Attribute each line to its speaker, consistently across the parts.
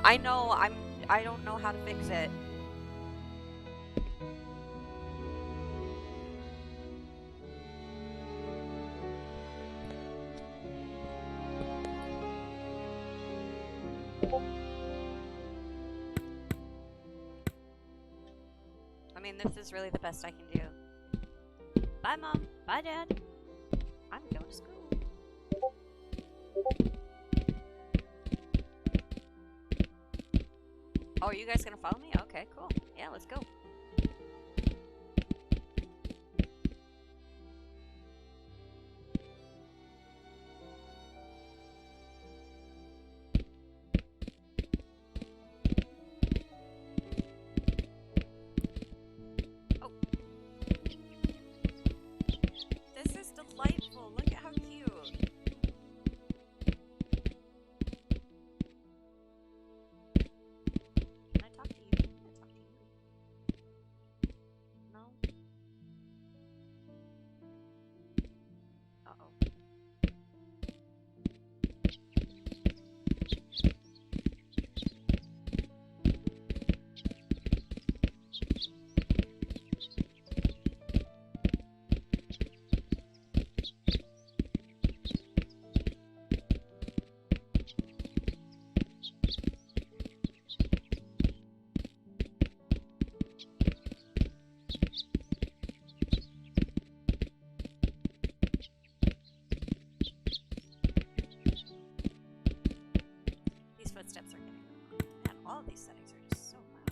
Speaker 1: I know, I don't know how to fix it. I mean, this is really the best I can do. Bye, Mom. Bye, Dad. I'm going to school. Oh, are you guys gonna follow me? Okay, cool. Yeah, let's go. Oh. This is delightful. Look at how cute. Can I talk to you? Can I talk to you? No? Uh-oh. These footsteps are getting... Man, all of these settings are just so loud.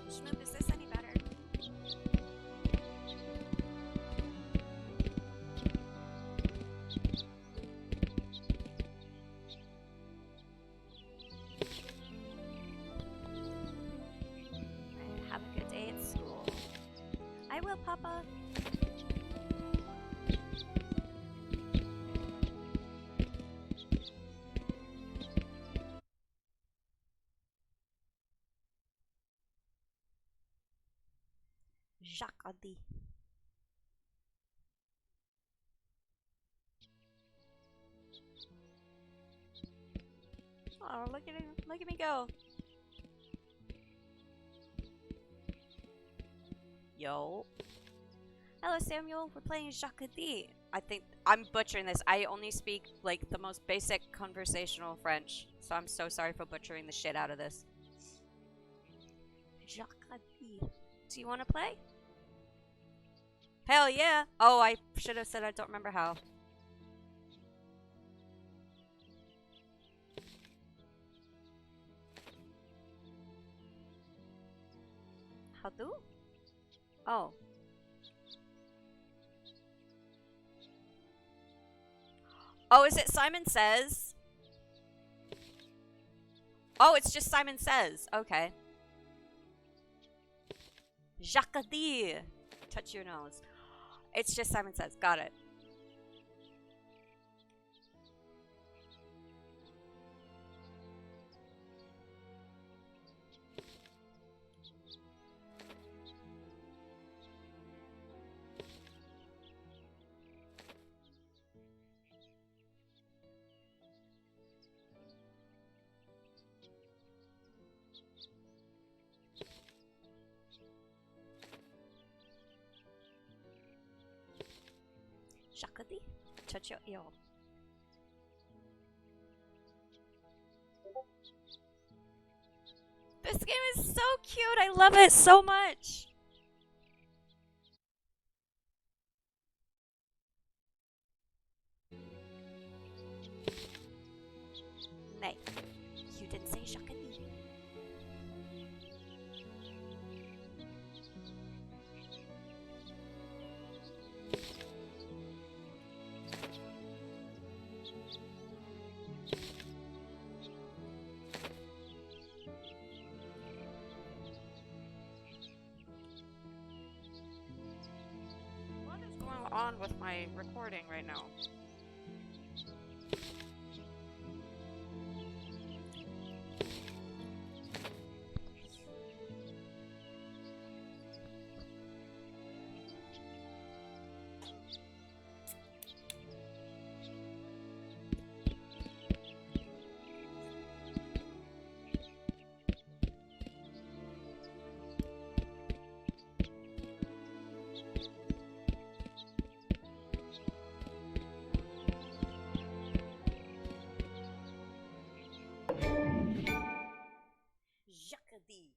Speaker 1: Shmoop, is this any better? Alright, have a good day at school. I will, Papa. Jacques Adi. Oh, look at me go. Yo. Hello, Samuel. We're playing Jacques Adi. I think I'm butchering this. I only speak like the most basic conversational French, so I'm so sorry for butchering the shit out of this. Jacques Adi. Do you want to play? Hell yeah! Oh, I should have said I don't remember how. How do? Oh. Oh, is it Simon Says? Oh, it's just Simon Says. Okay. Jacques Adi. Touch your nose. It's just Simon Says. Got it. Jacques Adi. Touch your ear. This game is so cute. I love it so much. Nay, you didn't say Jacques Adi. on with my recording right now. Jacques-D.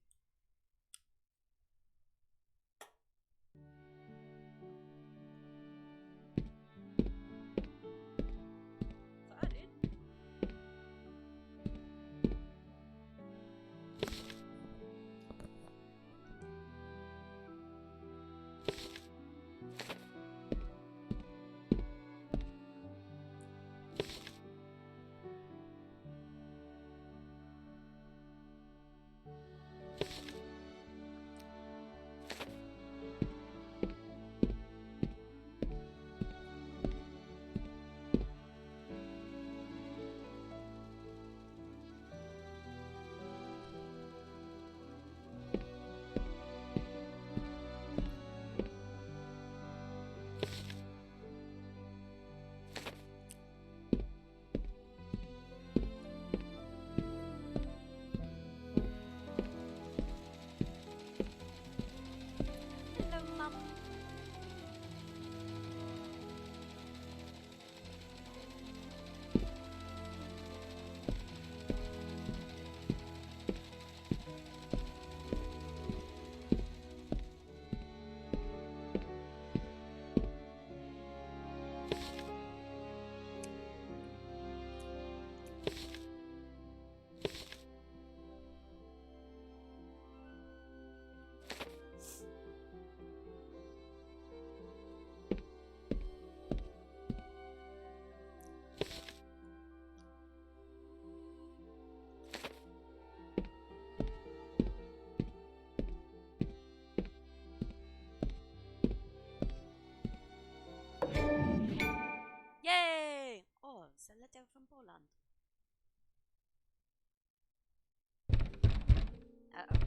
Speaker 1: Hello, Mom. Yay! Oh, it's a letter from Poland. Uh-oh.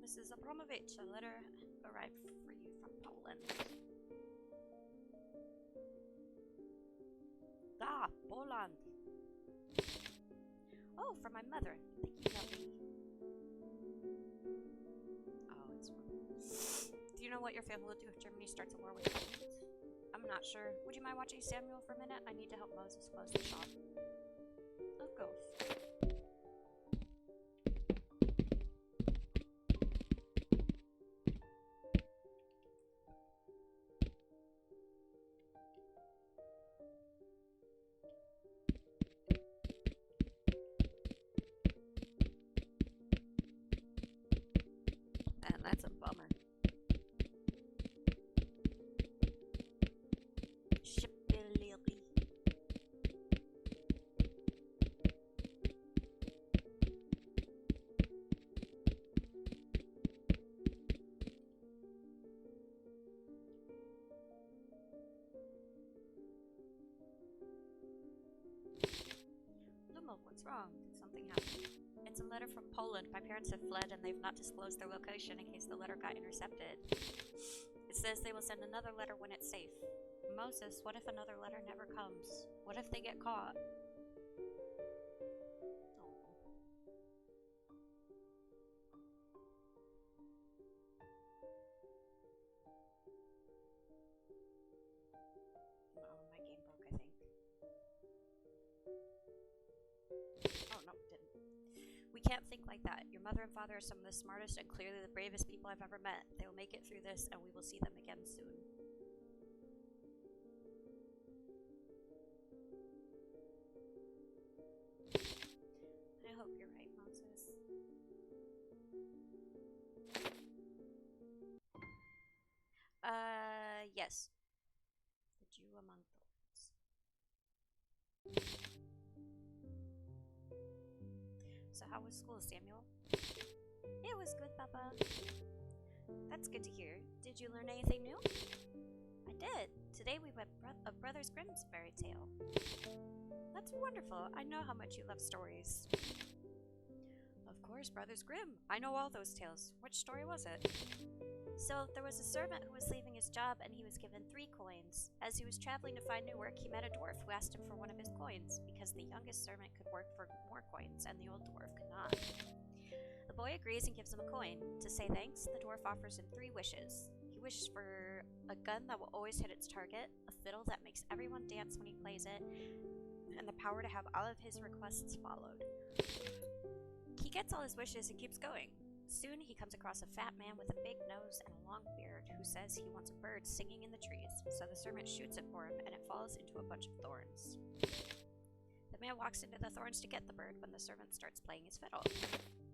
Speaker 1: Mrs. Abramovich, a letter arrived for you from Poland. Ah, Poland. Oh, from my mother. Thank you, lovely. Oh, it's wrong. Do you know what your family will do if Germany starts a war with Poland? I'm not sure. Would you mind watching Samuel for a minute? I need to help Moses close the shop. I'll go. Man, that's a bummer. Shipbilly. Lumel, what's wrong? Did something happen? It's a letter from Poland. My parents have fled and they've not disclosed their location in case the letter got intercepted. It says they will send another letter when it's safe. Moses, what if another letter never comes? What if they get caught? Oh, my game broke, I think. Oh, no, it didn't. We can't think like that. Your mother and father are some of the smartest and clearly the bravest people I've ever met. They will make it through this, and we will see them again soon. I hope you're right, Moses. Yes. The Jew among thorns. So how was school, Samuel? It was good, Papa. That's good to hear. Did you learn anything new? I did. Today we read a Brothers Grimm's fairy tale. That's wonderful. I know how much you love stories. Of course, Brothers Grimm. I know all those tales. Which story was it? So, there was a servant who was leaving his job and he was given 3 coins. As he was traveling to find new work, he met a dwarf who asked him for one of his coins, because the youngest servant could work for more coins and the old dwarf could not. The boy agrees and gives him a coin. To say thanks, the dwarf offers him 3 wishes. He wishes for a gun that will always hit its target, a fiddle that makes everyone dance when he plays it, and the power to have all of his requests followed. He gets all his wishes and keeps going. Soon he comes across a fat man with a big nose and a long beard who says he wants a bird singing in the trees, so the servant shoots it for him and it falls into a bunch of thorns. The man walks into the thorns to get the bird when the servant starts playing his fiddle.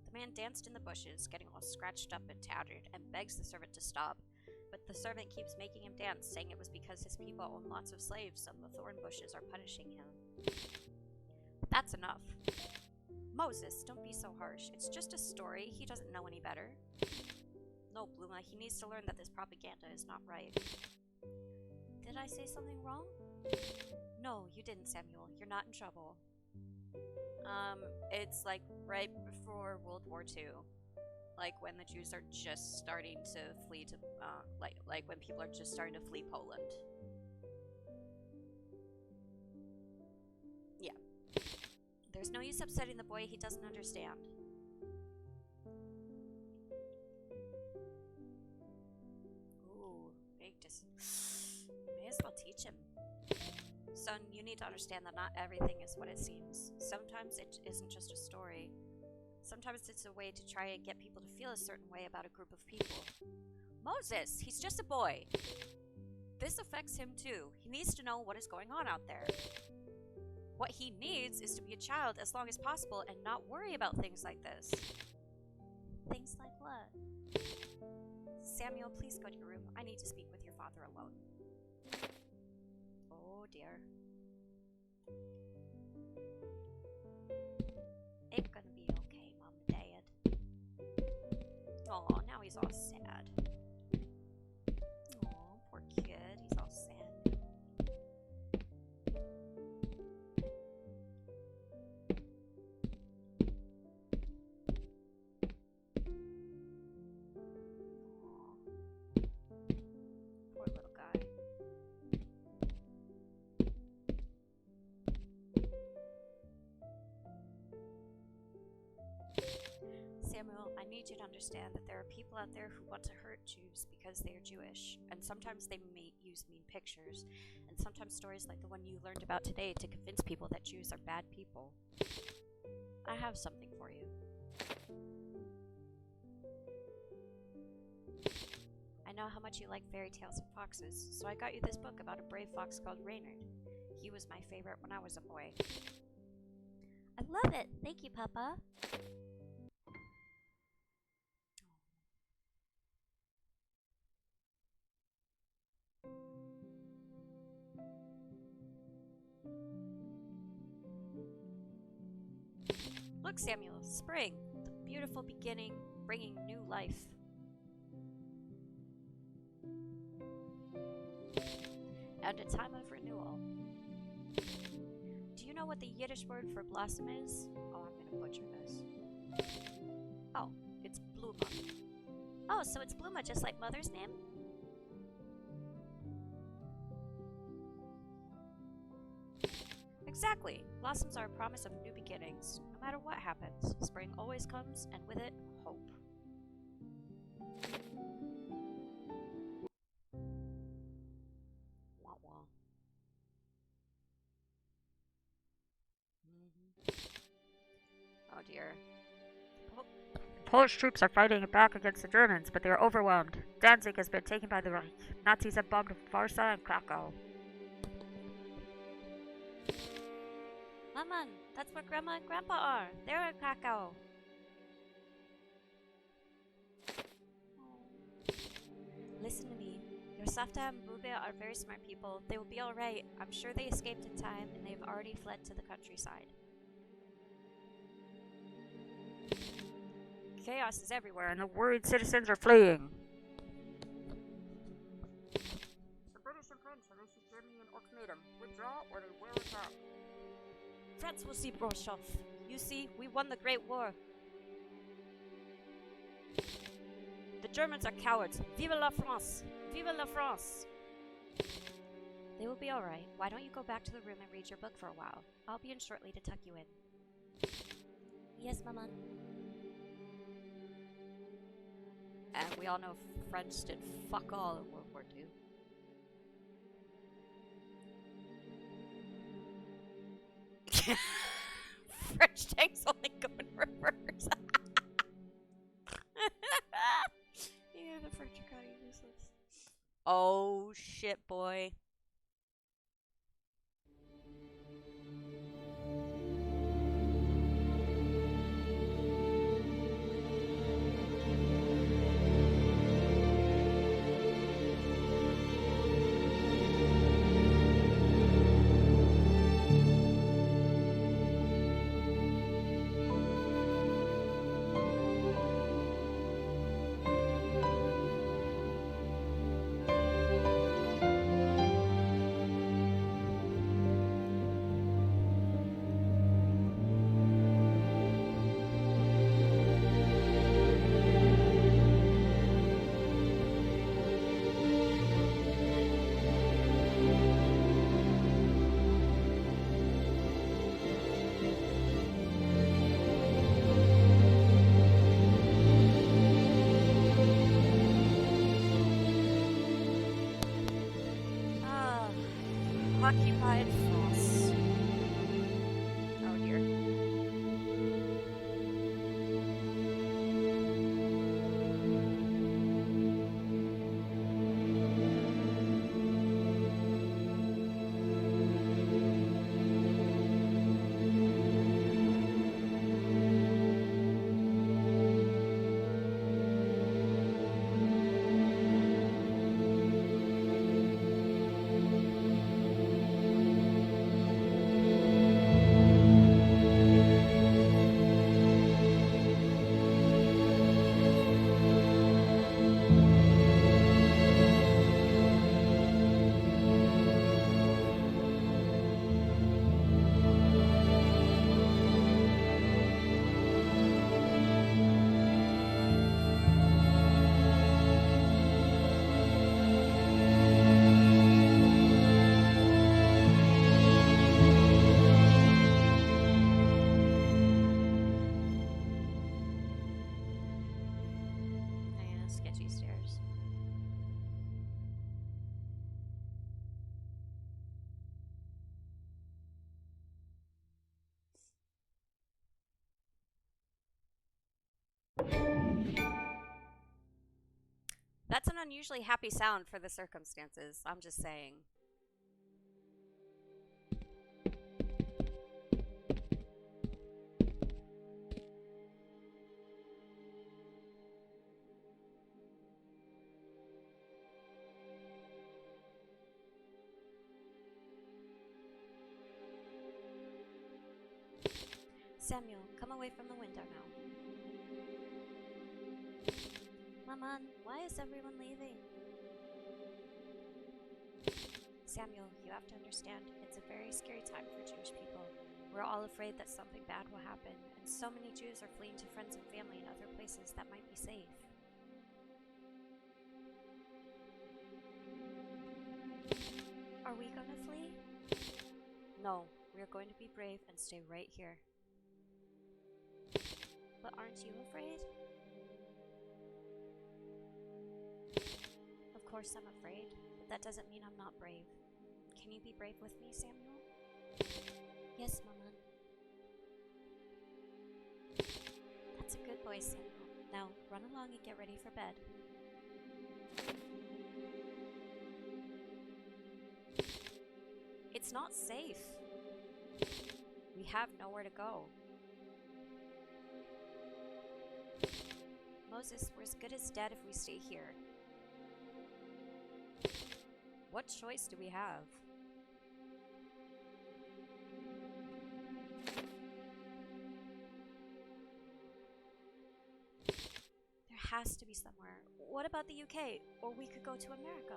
Speaker 1: The man danced in the bushes, getting all scratched up and tattered, and begs the servant to stop, but the servant keeps making him dance, saying it was because his people own lots of slaves and the thorn bushes are punishing him. That's enough. Moses, don't be so harsh. It's just a story. He doesn't know any better. No, Bluma, he needs to learn that this propaganda is not right. Did I say something wrong? No, you didn't, Samuel. You're not in trouble. It's like right before World War II. Like when the Jews are just starting to flee to, like when people are just starting to flee Poland. Yeah. There's no use upsetting the boy, he doesn't understand. Ooh, big may as well teach him. Son, you need to understand that not everything is what it seems. Sometimes it isn't just a story. Sometimes it's a way to try and get people to feel a certain way about a group of people. Moses, he's just a boy. This affects him too. He needs to know what is going on out there. What he needs is to be a child as long as possible and not worry about things like this. Things like what? Samuel, please go to your room. I need to speak with your father alone. Oh dear. It's gonna be okay, Mom and Dad. Aw, now he's all sad. Aw, poor kid. He's all sad. Poor little guy. Samuel, I need you to understand that there are people out there who want to hurt Jews because they are Jewish, and sometimes they may use mean pictures, and sometimes stories like the one you learned about today to convince people that Jews are bad people. I have something for you. I know how much you like fairy tales and foxes, so I got you this book about a brave fox called Reynard. He was my favorite when I was a boy. I love it! Thank you, Papa. Look, Samuel, spring, the beautiful beginning, bringing new life. And a time of renewal. Do you know what the Yiddish word for blossom is? Oh, I'm gonna butcher this. Oh, it's Bluma. Oh, so it's Bluma, just like Mother's name? Exactly. Blossoms are a promise of new beginnings. No matter what happens, spring always comes, and with it, hope. Wah wah. Oh dear. Polish troops are fighting back against the Germans, but they are overwhelmed. Danzig has been taken by the Reich. Nazis have bombed Warsaw and Krakow. Mama, that's where Grandma and Grandpa are. They're in Krakow. Listen to me. Your Safta and Bube are very smart people. They will be alright. I'm sure they escaped in time, and they have already fled to the countryside. Chaos is everywhere, and the worried citizens are fleeing. The British and French have issued Germany an ultimatum. Withdraw, or they will attack. France will see Broshoff. You see, we won the Great War. The Germans are cowards. Vive la France! Vive la France! They will be alright. Why don't you go back to the room and read your book for a while? I'll be in shortly to tuck you in. Yes, Mama. And we all know French did fuck all in World War II. French tanks only go in reverse. Yeah, the French are kind of useless. Oh shit, boy. Occupied France. Oh dear. Yeah, sketchy stairs. That's an unusually happy sound for the circumstances. I'm just saying. Samuel, come away from the window now. Maman, why is everyone leaving? Samuel, you have to understand, it's a very scary time for Jewish people. We're all afraid that something bad will happen, and so many Jews are fleeing to friends and family in other places that might be safe. Are we gonna flee? No, we are going to be brave and stay right here. But aren't you afraid? Of course I'm afraid, but that doesn't mean I'm not brave. Can you be brave with me, Samuel? Yes, Maman. That's a good boy, Samuel. Now, run along and get ready for bed. It's not safe. We have nowhere to go. Moses, we're as good as dead if we stay here. What choice do we have? has to be somewhere. What about the UK? Or we could go to America.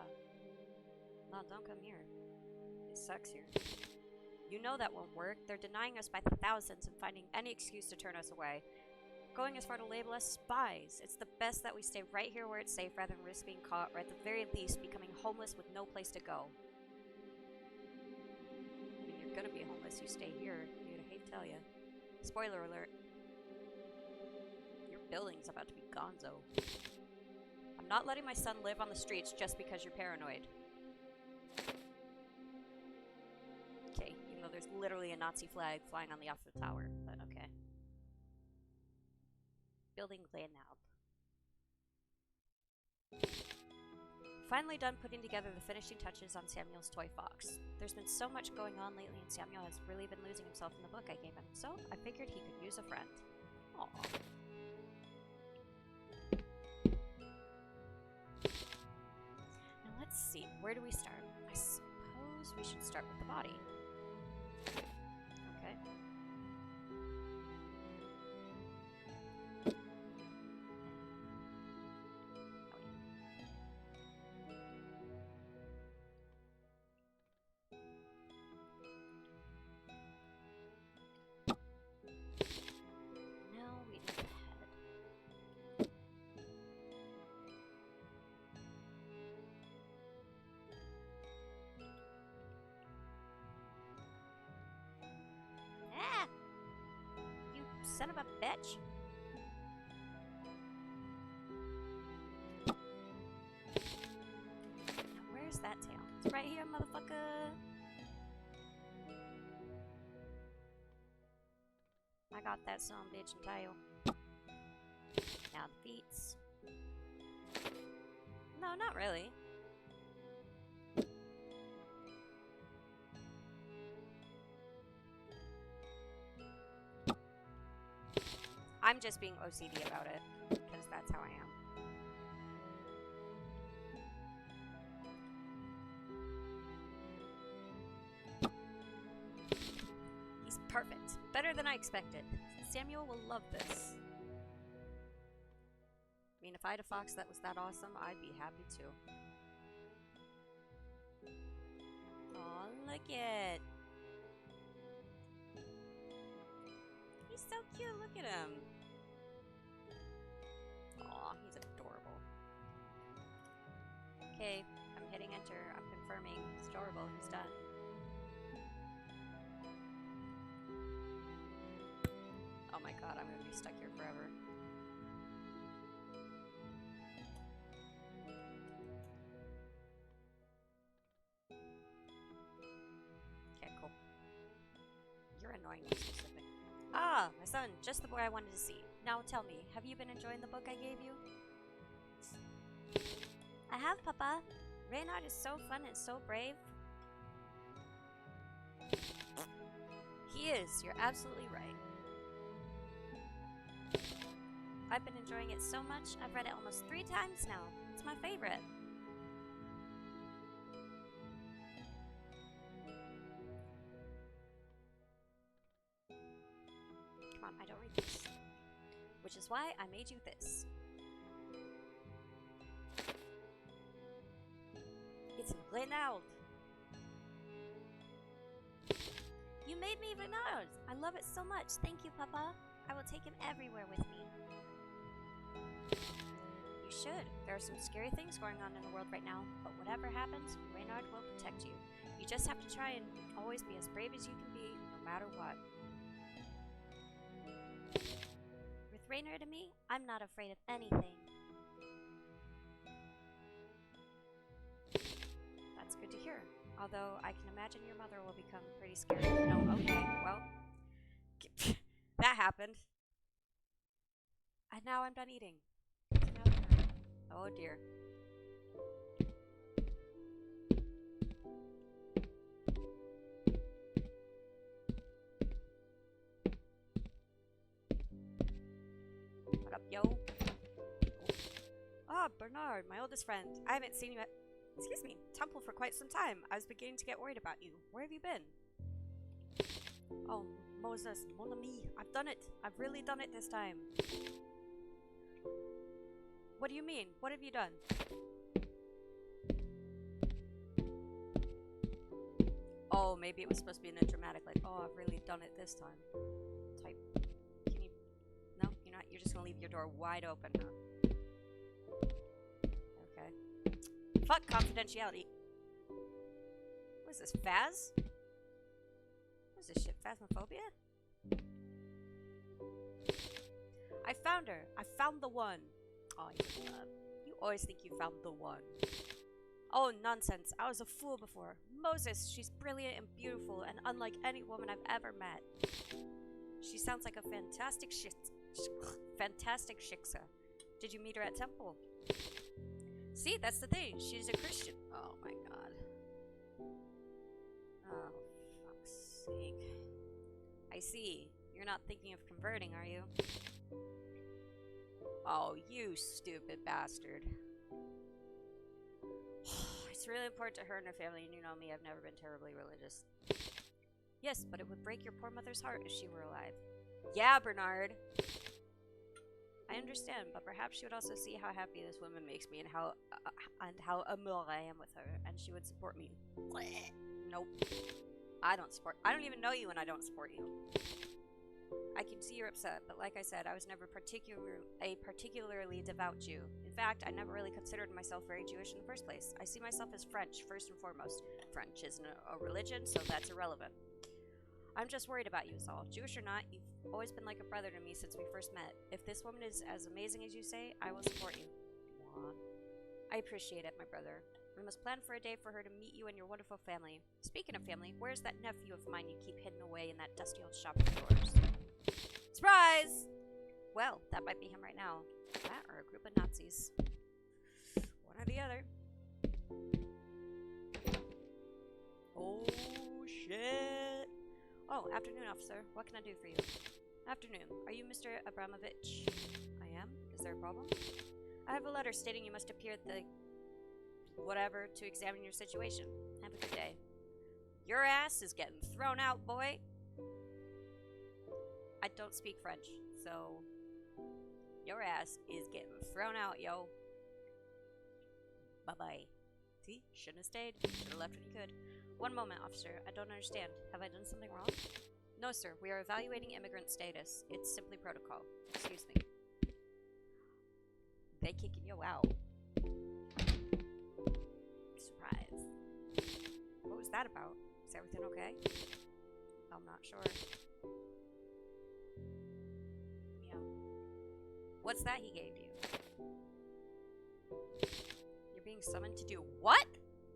Speaker 1: No, don't come here. It sucks here. You know that won't work. They're denying us by the thousands and finding any excuse to turn us away. Going as far to label us spies. It's the best that we stay right here where it's safe rather than risk being caught, or at the very least becoming homeless with no place to go. I mean, you're gonna be homeless, you stay here. Dude, I hate to tell you. Spoiler alert. Your building's about to be gonzo. I'm not letting my son live on the streets just because you're paranoid. Okay, even though there's literally a Nazi flag flying on the Eiffel Tower, but okay. Building Glenalb. Finally done putting together the finishing touches on Samuel's toy fox. There's been so much going on lately and Samuel has really been losing himself in the book I gave him, so I figured he could use a friend. Aww. Now let's see, where do we start? I suppose we should start with the body. Okay. Son of a bitch. Now, where's that tail? It's right here, motherfucker. I got that son of a bitch and tail. Now the feet. No, not really. I'm just being OCD about it, because that's how I am. He's perfect. Better than I expected. Samuel will love this. I mean, if I had a fox that was that awesome, I'd be happy too. Aw, look it. He's so cute, look at him. Aw, he's adorable. Okay, I'm hitting enter. I'm confirming. He's adorable. He's done. Oh my god, I'm gonna be stuck here forever. Okay, cool. You're annoying me specific. Ah, my son, just the boy I wanted to see. Now tell me, have you been enjoying the book I gave you? I have, Papa. Reynard is so fun and so brave. He is, you're absolutely right. I've been enjoying it so much, I've read it almost 3 times now. It's my favorite. Come on, I don't read this. Which is why I made you this. It's Glenalb. You made me Reynard. I love it so much. Thank you, Papa. I will take him everywhere with me. You should. There are some scary things going on in the world right now, but whatever happens, Reynard will protect you. You just have to try and always be as brave as you can be, no matter what. With Reynard and me, I'm not afraid of anything. That's good to hear. Although I can imagine your mother will become pretty scared. No, okay, well, that happened. And now I'm done eating. Oh dear. What up, yo? Ah, Bernard, my oldest friend. I haven't seen you at Temple for quite some time. I was beginning to get worried about you. Where have you been? Oh, Moses, mon ami, I've done it. I've really done it this time. What do you mean? What have you done? Oh, maybe it was supposed to be in a dramatic, like, oh, I've really done it this time. Type. Can you... No? You're not? You're just gonna leave your door wide open, huh? Okay. Fuck confidentiality. What is this, Phas? What is this shit, Phasmophobia? I found her. I found the one. Oh, you love. You always think you found the one. Oh, nonsense. I was a fool before. Moses, she's brilliant and beautiful and unlike any woman I've ever met. She sounds like a fantastic shiksa. Did you meet her at temple? See, that's the thing. She's a Christian. Oh my god. Oh, fuck's sake. I see. You're not thinking of converting, are you? Oh, you stupid bastard. It's really important to her and her family, and you know me, I've never been terribly religious. Yes, but it would break your poor mother's heart if she were alive. Yeah, Bernard! I understand, but perhaps she would also see how happy this woman makes me and how amour I am with her, and she would support me. Nope. I don't even know you and I don't support you. I can see you're upset, but like I said, I was never a particularly devout Jew. In fact, I never really considered myself very Jewish in the first place. I see myself as French, first and foremost. French isn't a religion, so that's irrelevant. I'm just worried about you, is all. Jewish or not, you've always been like a brother to me since we first met. If this woman is as amazing as you say, I will support you. I appreciate it, my brother. We must plan for a day for her to meet you and your wonderful family. Speaking of family, where's that nephew of mine you keep hidden away in that dusty old shop of yours? Surprise! Well, that might be him right now. That or a group of Nazis. One or the other. Oh, shit. Oh, afternoon, officer. What can I do for you? Afternoon. Are you Mr. Abramovich? I am. Is there a problem? I have a letter stating you must appear at the... whatever to examine your situation. Have a good day. Your ass is getting thrown out, boy. I don't speak French, so... your ass is getting thrown out, yo. Bye-bye. See? Shouldn't have stayed. Should have left when you could. One moment, officer. I don't understand. Have I done something wrong? No, sir. We are evaluating immigrant status. It's simply protocol. Excuse me. They kicking you out. Surprise. What was that about? Is everything okay? I'm not sure. Yeah. What's that he gave you? You're being summoned to do what?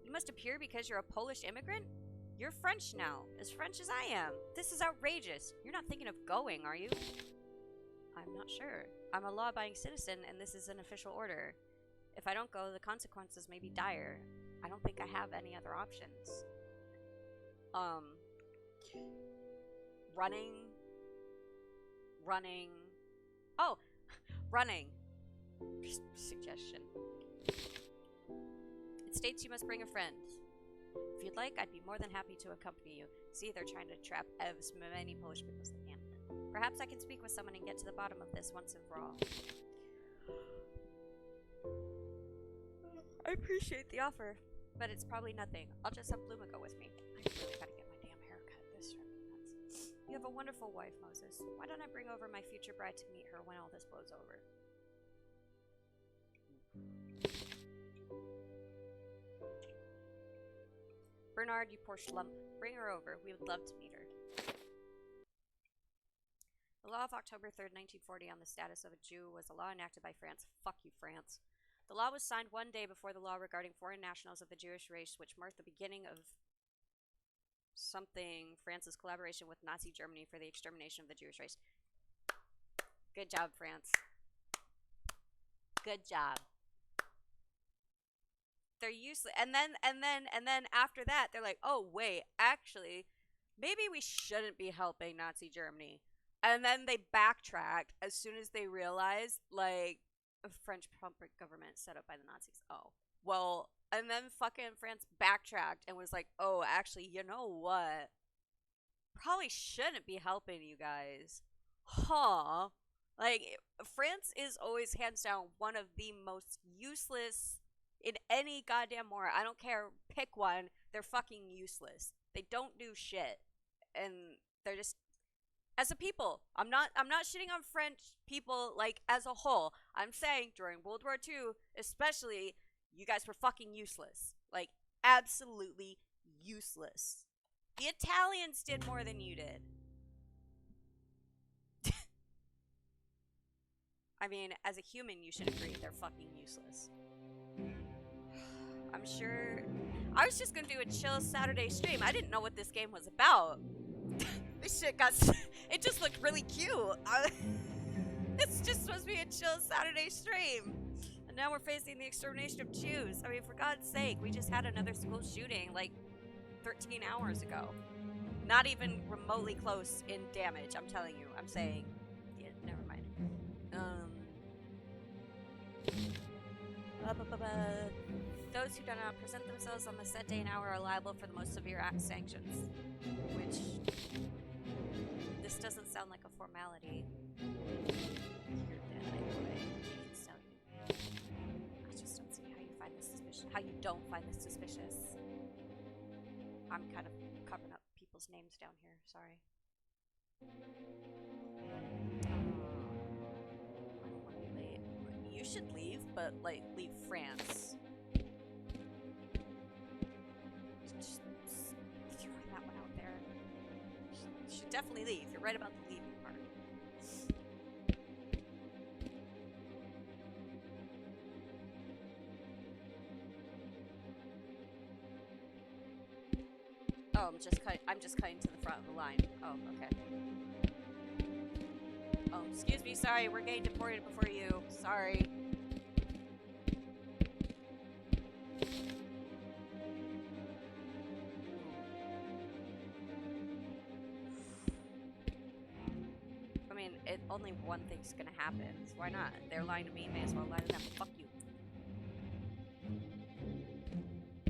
Speaker 1: You must appear because you're a Polish immigrant? You're French now, as French as I am. This is outrageous. You're not thinking of going, are you? I'm not sure. I'm a law-abiding citizen, and this is an official order. If I don't go, the consequences may be dire. I don't think I have any other options. Running. Oh, running. Just suggestion. It states you must bring a friend. If you'd like, I'd be more than happy to accompany you. See, they're trying to trap as many Polish people as they can. Perhaps I can speak with someone and get to the bottom of this once and for all. I appreciate the offer, but it's probably nothing. I'll just have Bluma go with me. I really gotta get my damn hair cut. This drives me nuts. You have a wonderful wife, Moses. Why don't I bring over my future bride to meet her when all this blows over? Bernard, you poor schlump. Bring her over. We would love to meet her. The law of October 3rd, 1940 on the status of a Jew was a law enacted by France. Fuck you, France. The law was signed one day before the law regarding foreign nationals of the Jewish race, which marked the beginning of something France's collaboration with Nazi Germany for the extermination of the Jewish race. Good job, France. Good job. They're useless. And then after that, they're like, oh, wait, actually, maybe we shouldn't be helping Nazi Germany. And then they backtracked as soon as they realized, like, a French puppet government set up by the Nazis. Oh, well, and then fucking France backtracked and was like, oh, actually, you know what? Probably shouldn't be helping you guys. Huh? Like, France is always hands down one of the most useless in any goddamn war. I don't care, pick one. They're fucking useless. They don't do shit, and they're just as a people. I'm not shitting on French people like as a whole. I'm saying during World War II, especially, you guys were fucking useless. Like absolutely useless. The Italians did more than you did. I mean, as a human, you should agree they're fucking useless. I'm sure. I was just gonna do a chill Saturday stream. I didn't know what this game was about. This shit got. It just looked really cute. It's just supposed to be a chill Saturday stream. And now we're facing the extermination of Jews. I mean, for God's sake, we just had another school shooting like 13 hours ago. Not even remotely close in damage, I'm telling you. I'm saying. Yeah, never mind. Those who do not present themselves on the set day and hour are liable for the most severe sanctions. Which, this doesn't sound like a formality. You're dead either way. I just don't see how you find this suspicious. How you don't find this suspicious. I'm kind of covering up people's names down here. Sorry. I don't want to be late. You should leave, but like leave France. Just throwing that one out there. You should definitely leave. You're right about the leaving part. Oh, I'm just cutting to the front of the line. Oh, okay. Oh, excuse me, sorry, we're getting deported before you. Sorry. I mean, only one thing's gonna happen, so why not? They're lying to me, may as well lie to them. Fuck you.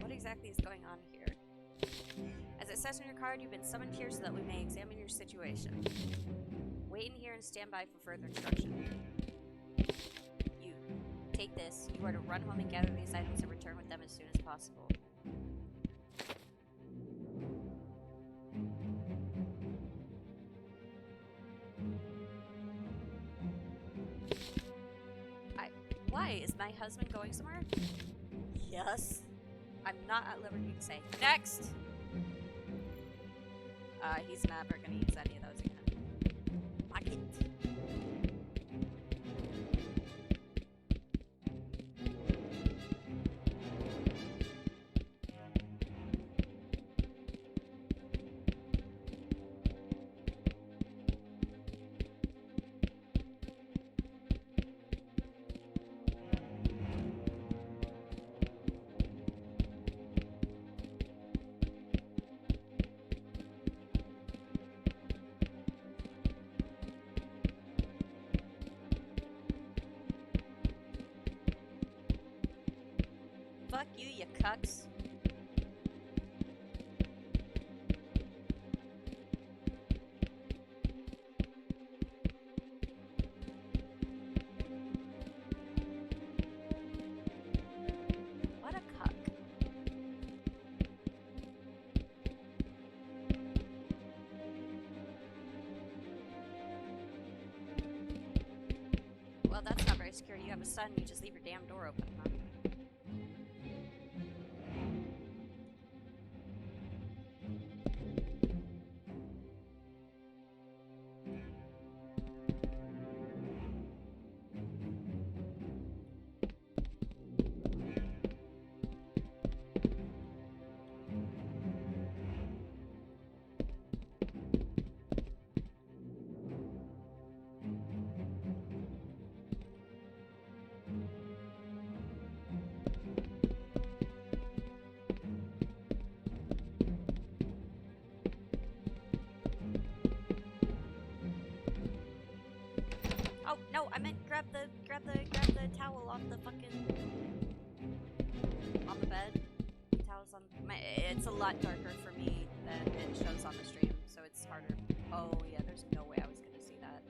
Speaker 1: What exactly is going on here? As it says on your card, you've been summoned here so that we may examine your situation. Wait in here and stand by for further instruction. You. Take this. You are to run home and gather these items and return with them as soon as possible. Why? Is my husband going somewhere? Yes. I'm not at liberty to say. Next! He's never gonna use any of those again. Fuck it. Fuck you, you cucks. What a cuck. Well, that's not very secure. You have a son, you just leave your damn door open, huh? Oh no, I meant grab the towel off the fucking on the bed. The towel's on my. It's a lot darker for me than it shows on the stream, so it's harder. Oh yeah, there's no way I was gonna see that.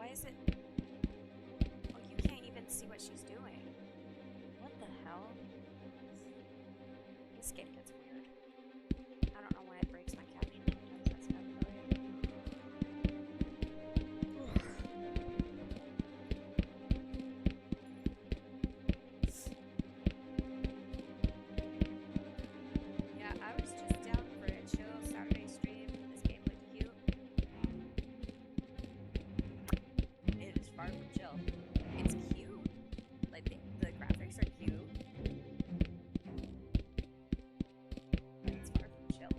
Speaker 1: Why is it? Oh, you can't even see what she's doing. What the hell? This game gets weird. I don't know why it breaks my capture sometimes. That's kind of annoying. Yeah, I was just down for a chill Saturday stream. This game looked cute. It is far from chill. It's cute. Like, the graphics are cute. But it's far from chill.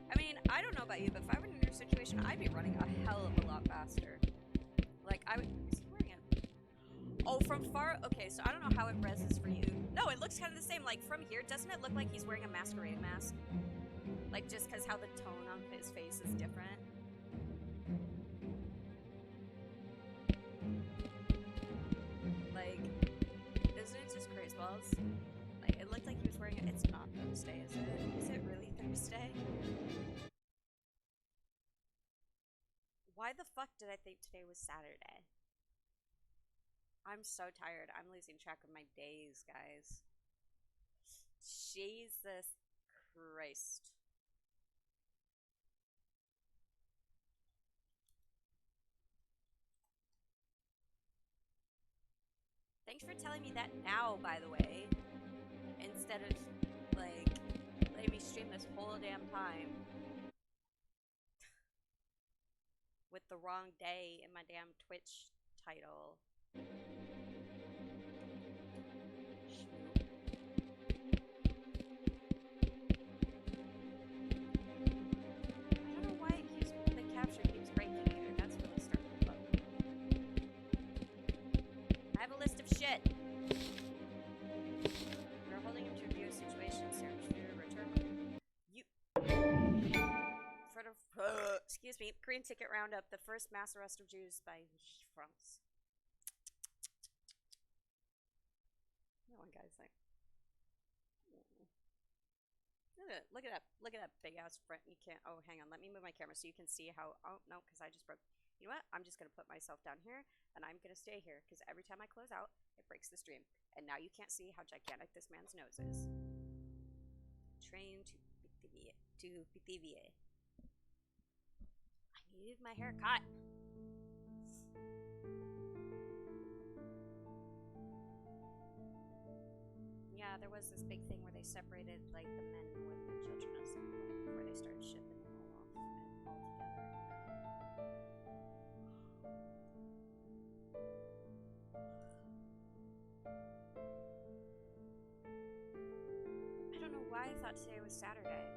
Speaker 1: I mean, I don't know about you, but if I were in your situation, I'd be running a hell of a lot faster. Like, I would. Is he wearing it? Oh, from far. Okay, so I don't know how it reses for you. No, it looks kind of the same. Like, from here, doesn't it look like he's wearing a masquerade mask? Like, just because how the tone on his face is different. Like, isn't it just crazy balls? Like, it looked like he was wearing it. It's not Thursday, is it? Is it really Thursday? Why the fuck did I think today was Saturday? I'm so tired. I'm losing track of my days, guys. Jesus Christ. Thanks for telling me that now, by the way. Instead of, like, letting me stream this whole damn time. With the wrong day in my damn Twitch title. Shoot. I don't know why the capture keeps breaking either. That's really starting to bug me. I have a list of shit. We're holding him to review a situation, search for a return. You. Excuse me. Green Ticket Roundup, the first mass arrest of Jews by France. No one guy's like. Look at that. Look at that big ass front. You can't. Oh, hang on. Let me move my camera so you can see how. Oh, no, because I just broke. You know what? I'm just going to put myself down here and I'm going to stay here because every time I close out, it breaks the stream. And now you can't see how gigantic this man's nose is. Train to Pithiviers. I needed my hair cut. Yeah, there was this big thing where they separated like the men and women and children at some point before they started shipping them all off and all together. I don't know why I thought today was Saturday.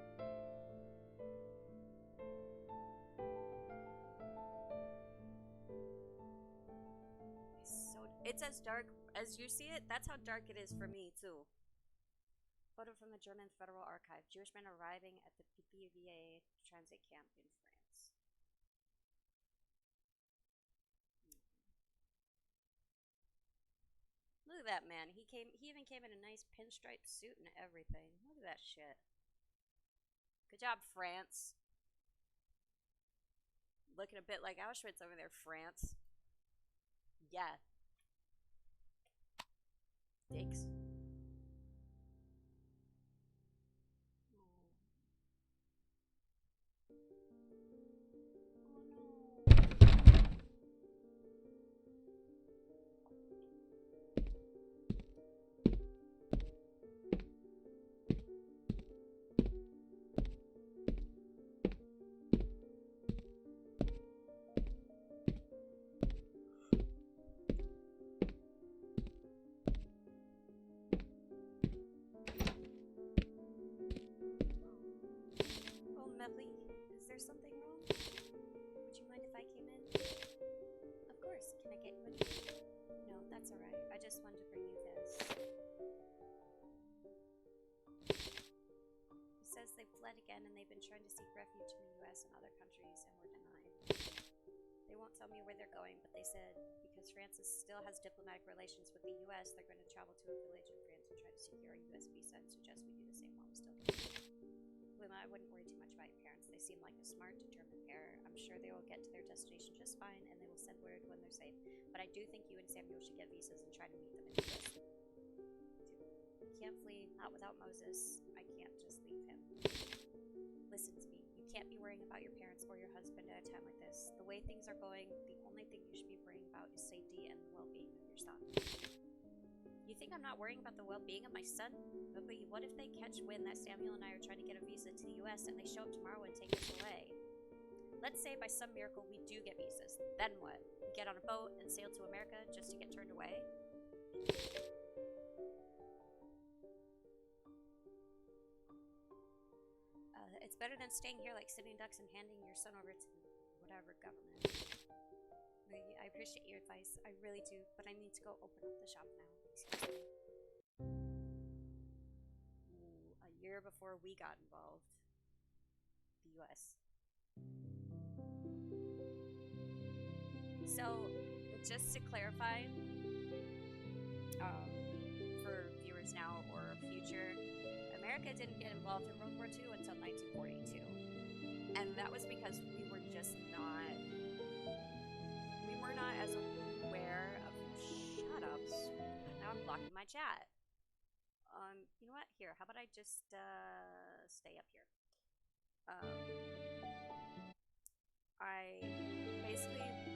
Speaker 1: It's as dark as you see it. That's how dark it is for me, too. Photo from the German Federal Archive. Jewish men arriving at the Pithiviers transit camp in France. Look at that man. He even came in a nice pinstripe suit and everything. Look at that shit. Good job, France. Looking a bit like Auschwitz over there, France. Yeah. Dicks. Is there something wrong? Would you mind if I came in? Of course. Can I get you anything? No, that's alright. I just wanted to bring you this. He says they fled again and they've been trying to seek refuge in the US and other countries and were denied. They won't tell me where they're going, but they said because France still has diplomatic relations with the US, they're going to travel to a village in France and try to secure a US visa and suggest we do the same while we still can. wouldn't worry too much about your parents. They seem like a smart, determined pair. I'm sure they will get to their destination just fine, and they will send word when they're safe. But I do think you and Samuel should get visas and try to meet them in the US. You can't flee, not without Moses. I can't just leave him. Listen to me. You can't be worrying about your parents or your husband at a time like this. The way things are going, the only thing you should be worrying about is safety and the well-being of your son. You think I'm not worrying about the well-being of my son? But what if they catch wind that Samuel and I are trying to get a visa to the US and they show up tomorrow and take us away? Let's say by some miracle we do get visas. Then what? We get on a boat and sail to America just to get turned away? It's better than staying here like sitting ducks and handing your son over to whatever government. I appreciate your advice. I really do. But I need to go open up the shop now. Excuse me. Ooh, a year before we got involved. The US. So, just to clarify, for viewers now or future, America didn't get involved in World War II until 1942. And that was because we were not as aware of shut-ups. Now I'm blocking my chat. You know what? Here, how about I just stay up here?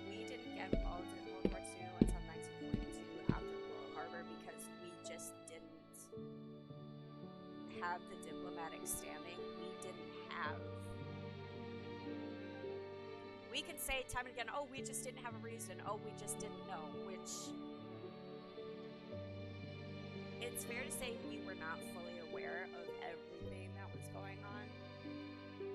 Speaker 1: We didn't get involved in World War II until 1942 after Pearl Harbor because we just didn't have the diplomatic standing. We can say time and again, oh, we just didn't have a reason, oh, we just didn't know, which it's fair to say we were not fully aware of everything that was going on,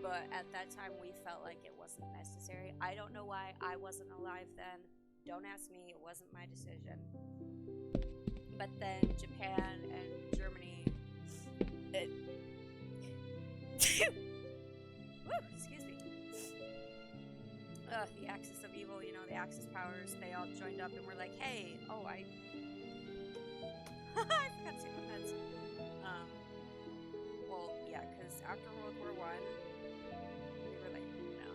Speaker 1: but at that time we felt like it wasn't necessary. I don't know why. I wasn't alive then. Don't ask me. It wasn't my decision. But then Japan and Germany, woo, excuse me. The Axis of Evil, you know, the Axis powers, they all joined up and were like, hey, oh, I forgot to say my meds. Well, yeah, because after World War I, we were like, no,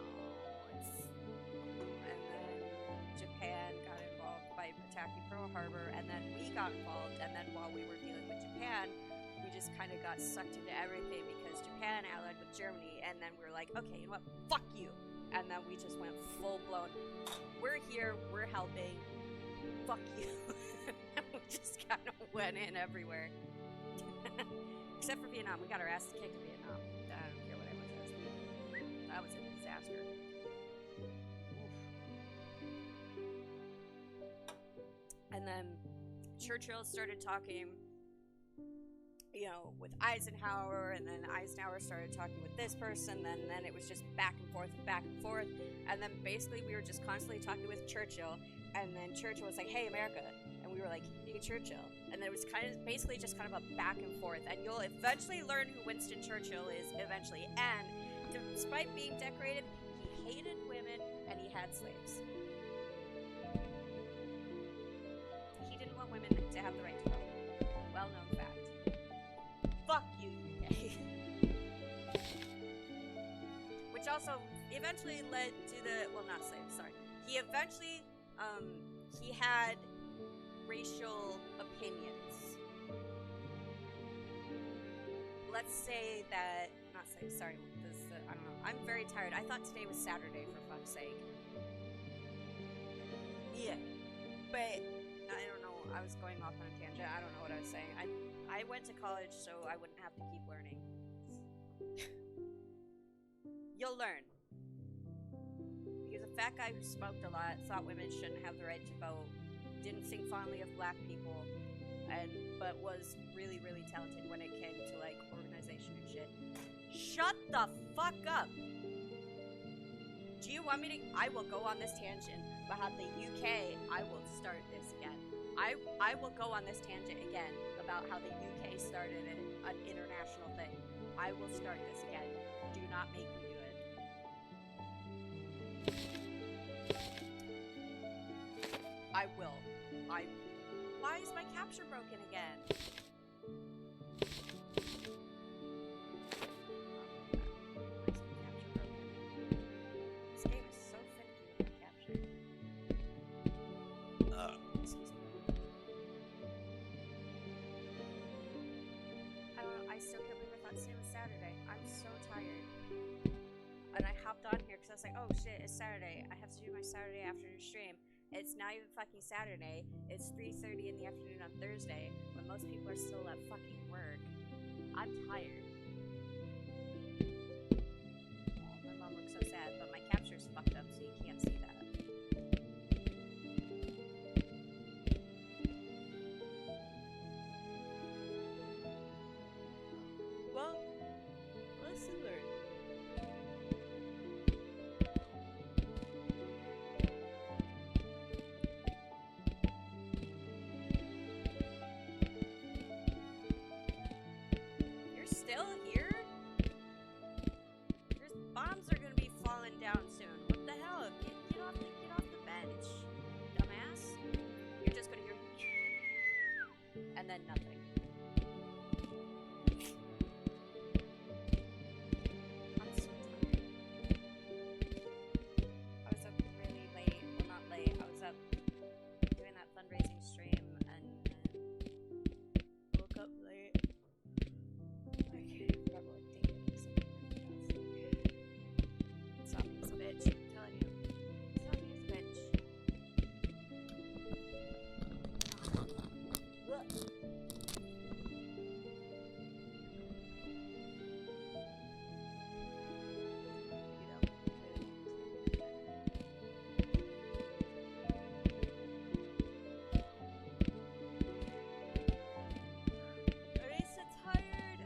Speaker 1: and then Japan got involved by attacking Pearl Harbor, and then we got involved, and then while we were dealing with Japan, we just kind of got sucked into everything because Japan allied with Germany, and then we were like, okay, you know what, fuck you. And then we just went full-blown, we're here, we're helping, fuck you. And we just kind of went in everywhere. Except for Vietnam. We got our asses kicked in Vietnam. I don't care what anyone says. That was a disaster. Oof. And then Churchill started talking, you know, with Eisenhower, and then Eisenhower started talking with this person, then it was just back and forth, and then basically we were just constantly talking with Churchill, and then Churchill was like, hey, America, and we were like, hey, Churchill, and then it was kind of basically just kind of a back and forth, and you'll eventually learn who Winston Churchill is eventually, and despite being decorated, he hated women, and he had slaves. He didn't want women to have the right to vote. Well-known fact. Fuck you, UK. Which also eventually led to the, well, not slaves, sorry. He eventually, he had racial opinions. Let's say that, not slaves, sorry, this, I don't know. I'm very tired. I thought today was Saturday, for fuck's sake. Yeah. But, I don't know, I was going off on a tangent. I don't know what I was saying. I went to college so I wouldn't have to keep learning. You'll learn. Because a fat guy who smoked a lot, thought women shouldn't have the right to vote, didn't think fondly of black people, but was really, really talented when it came to, like, organization and shit. Shut the fuck up! Do you want me to? I will go on this tangent about the UK. I will start this again. I will go on this tangent again about how the UK started an international thing. I will start this again. Do not make me do it. I will. Why is my capture broken again? and I hopped on here because I was like, oh shit, it's Saturday. I have to do my Saturday afternoon stream. It's not even fucking Saturday. It's 3:30 in the afternoon on Thursday when most people are still at fucking work. I'm tired. My mom looks so sad, but my capture's fucked up, so you can't see that. Well, lesson learned. You're still here? There's bombs are gonna be falling down soon. What the hell? Get off the bench, dumbass. You're just gonna hear and then nothing. I'm so tired. I was up really late. Well, not late. I was up doing that fundraising stream and woke up late. I can't remember what date it is. Stop me as a bitch. I'm telling you. Stop me as a bitch. Ugh. I'm so tired.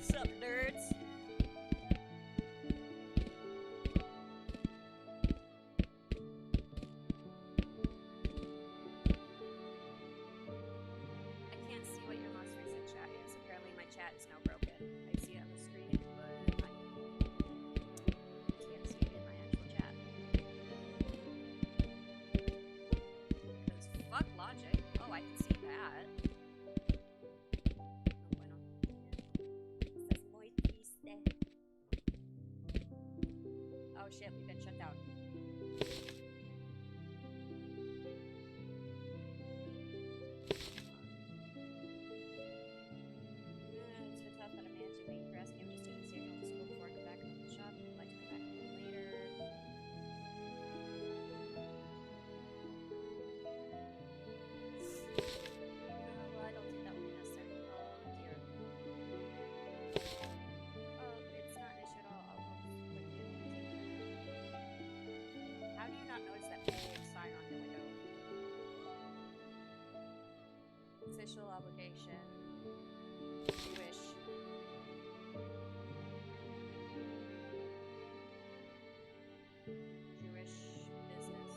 Speaker 1: Sup, nerds? I can't see what your most recent chat is. Apparently my chat is now broken. I see it on the screen, but I can't see it in my actual chat. Because fuck logic. Oh, I can see that. No bueno. Estás muy triste. Oh shit, we've been shut down. It's so tough, but I'm managing waiting for asking. I'm just taking cereal to school before I go back and open the shop. I'd like to come back a little later. Well, I don't think that will be necessary. Oh dear. Oh, it's not an issue at all. I'll go with you. How do you not notice that big sign on your window? Official obligation. Jewish. Jewish business.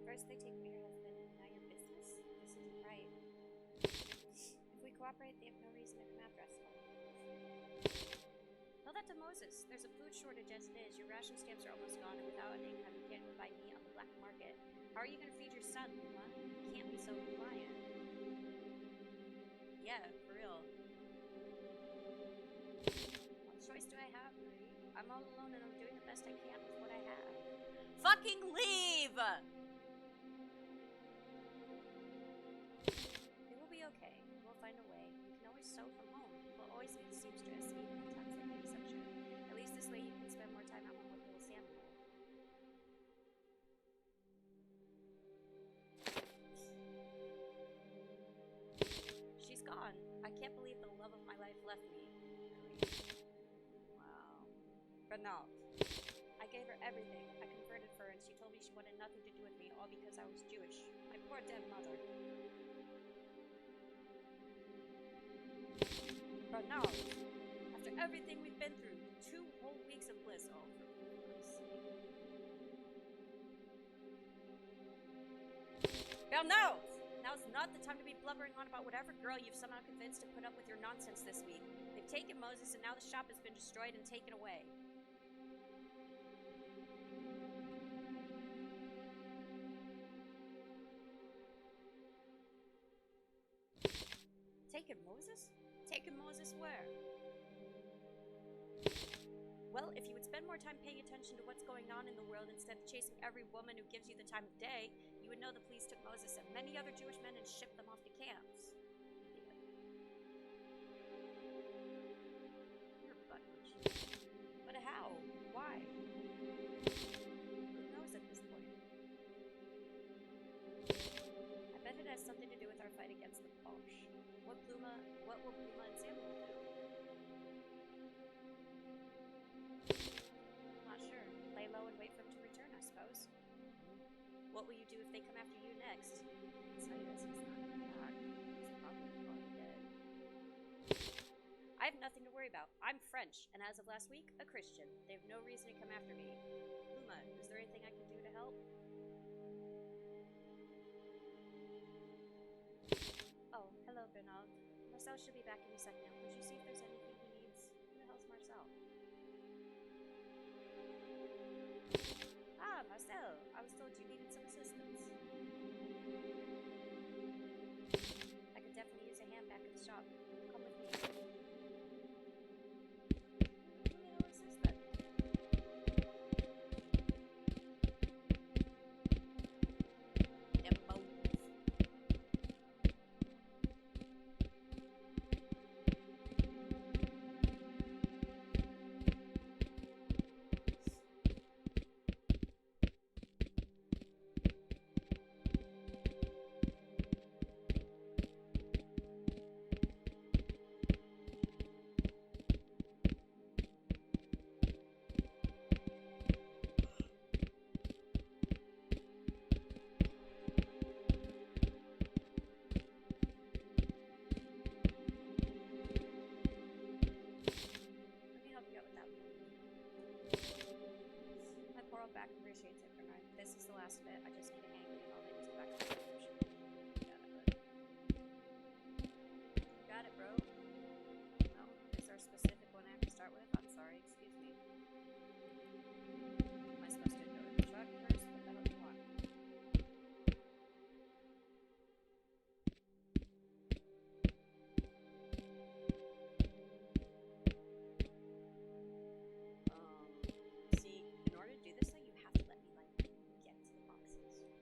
Speaker 1: First they take away your husband, and now your business? This isn't right. If we cooperate, they have no reason to come after us. Tell that to Moses. There's a food shortage as it is. Your ration stamps are almost gone, and without an income, you can't even buy meat on the black market. How are you going to feed your son, Luma? You can't be so reliant. Yeah, for real. What choice do I have, Marie? I'm all alone, and I'm doing the best I can with what I have. Fucking leave! It will be okay. We'll find a way. You can always sew from home. People always need a seamstress, even in times like these, I'm sure. At least this way you can spend more time at home with little Samuel. Bernard. I gave her everything. I converted her and she told me she wanted nothing to do with me, all because I was Jewish. My poor dead mother. Bernard. After everything we've been through, 2 whole weeks of bliss. Oh, for God's sake. Bernard! Now's not the time to be blubbering on about whatever girl you've somehow convinced to put up with your nonsense this week. They've taken Moses and now the shop has been destroyed and taken away. Taken Moses? Taken Moses where? Well, if you would spend more time paying attention to what's going on in the world instead of chasing every woman who gives you the time of day, you would know the police took Moses and many other Jewish men and shipped them off to camps. You're butt much. But how? Why? Who knows at this point? I bet it has something to do with our fight against the Bosch. What will Pluma and Samuel do? Not sure. Lay low and wait for him to return, I suppose. What will you do if they come after you next? I'll tell you this, he's not back. He's probably already dead. I have nothing to worry about. I'm French, and as of last week, a Christian. They have no reason to come after me. Pluma, is there anything I can do to help? Oh, hello, Bernard. Marcel should be back any second now. Would you see if there's anything he needs? Who the hell's Marcel? Ah, Marcel. I was told you needed some assistance. I could definitely use a hand back at the shop. Come with me. Who the hell is this then? Back appreciates it for now. This is the last of it. I just need a hand getting all the into back to the solution. Got it, bro. No, is there a specific one I have to start with? I'm sorry, excuse me. Am I supposed to go to the truck first? What the hell do you want? See, in order to do this thing, you have to let me, like, get to the boxes.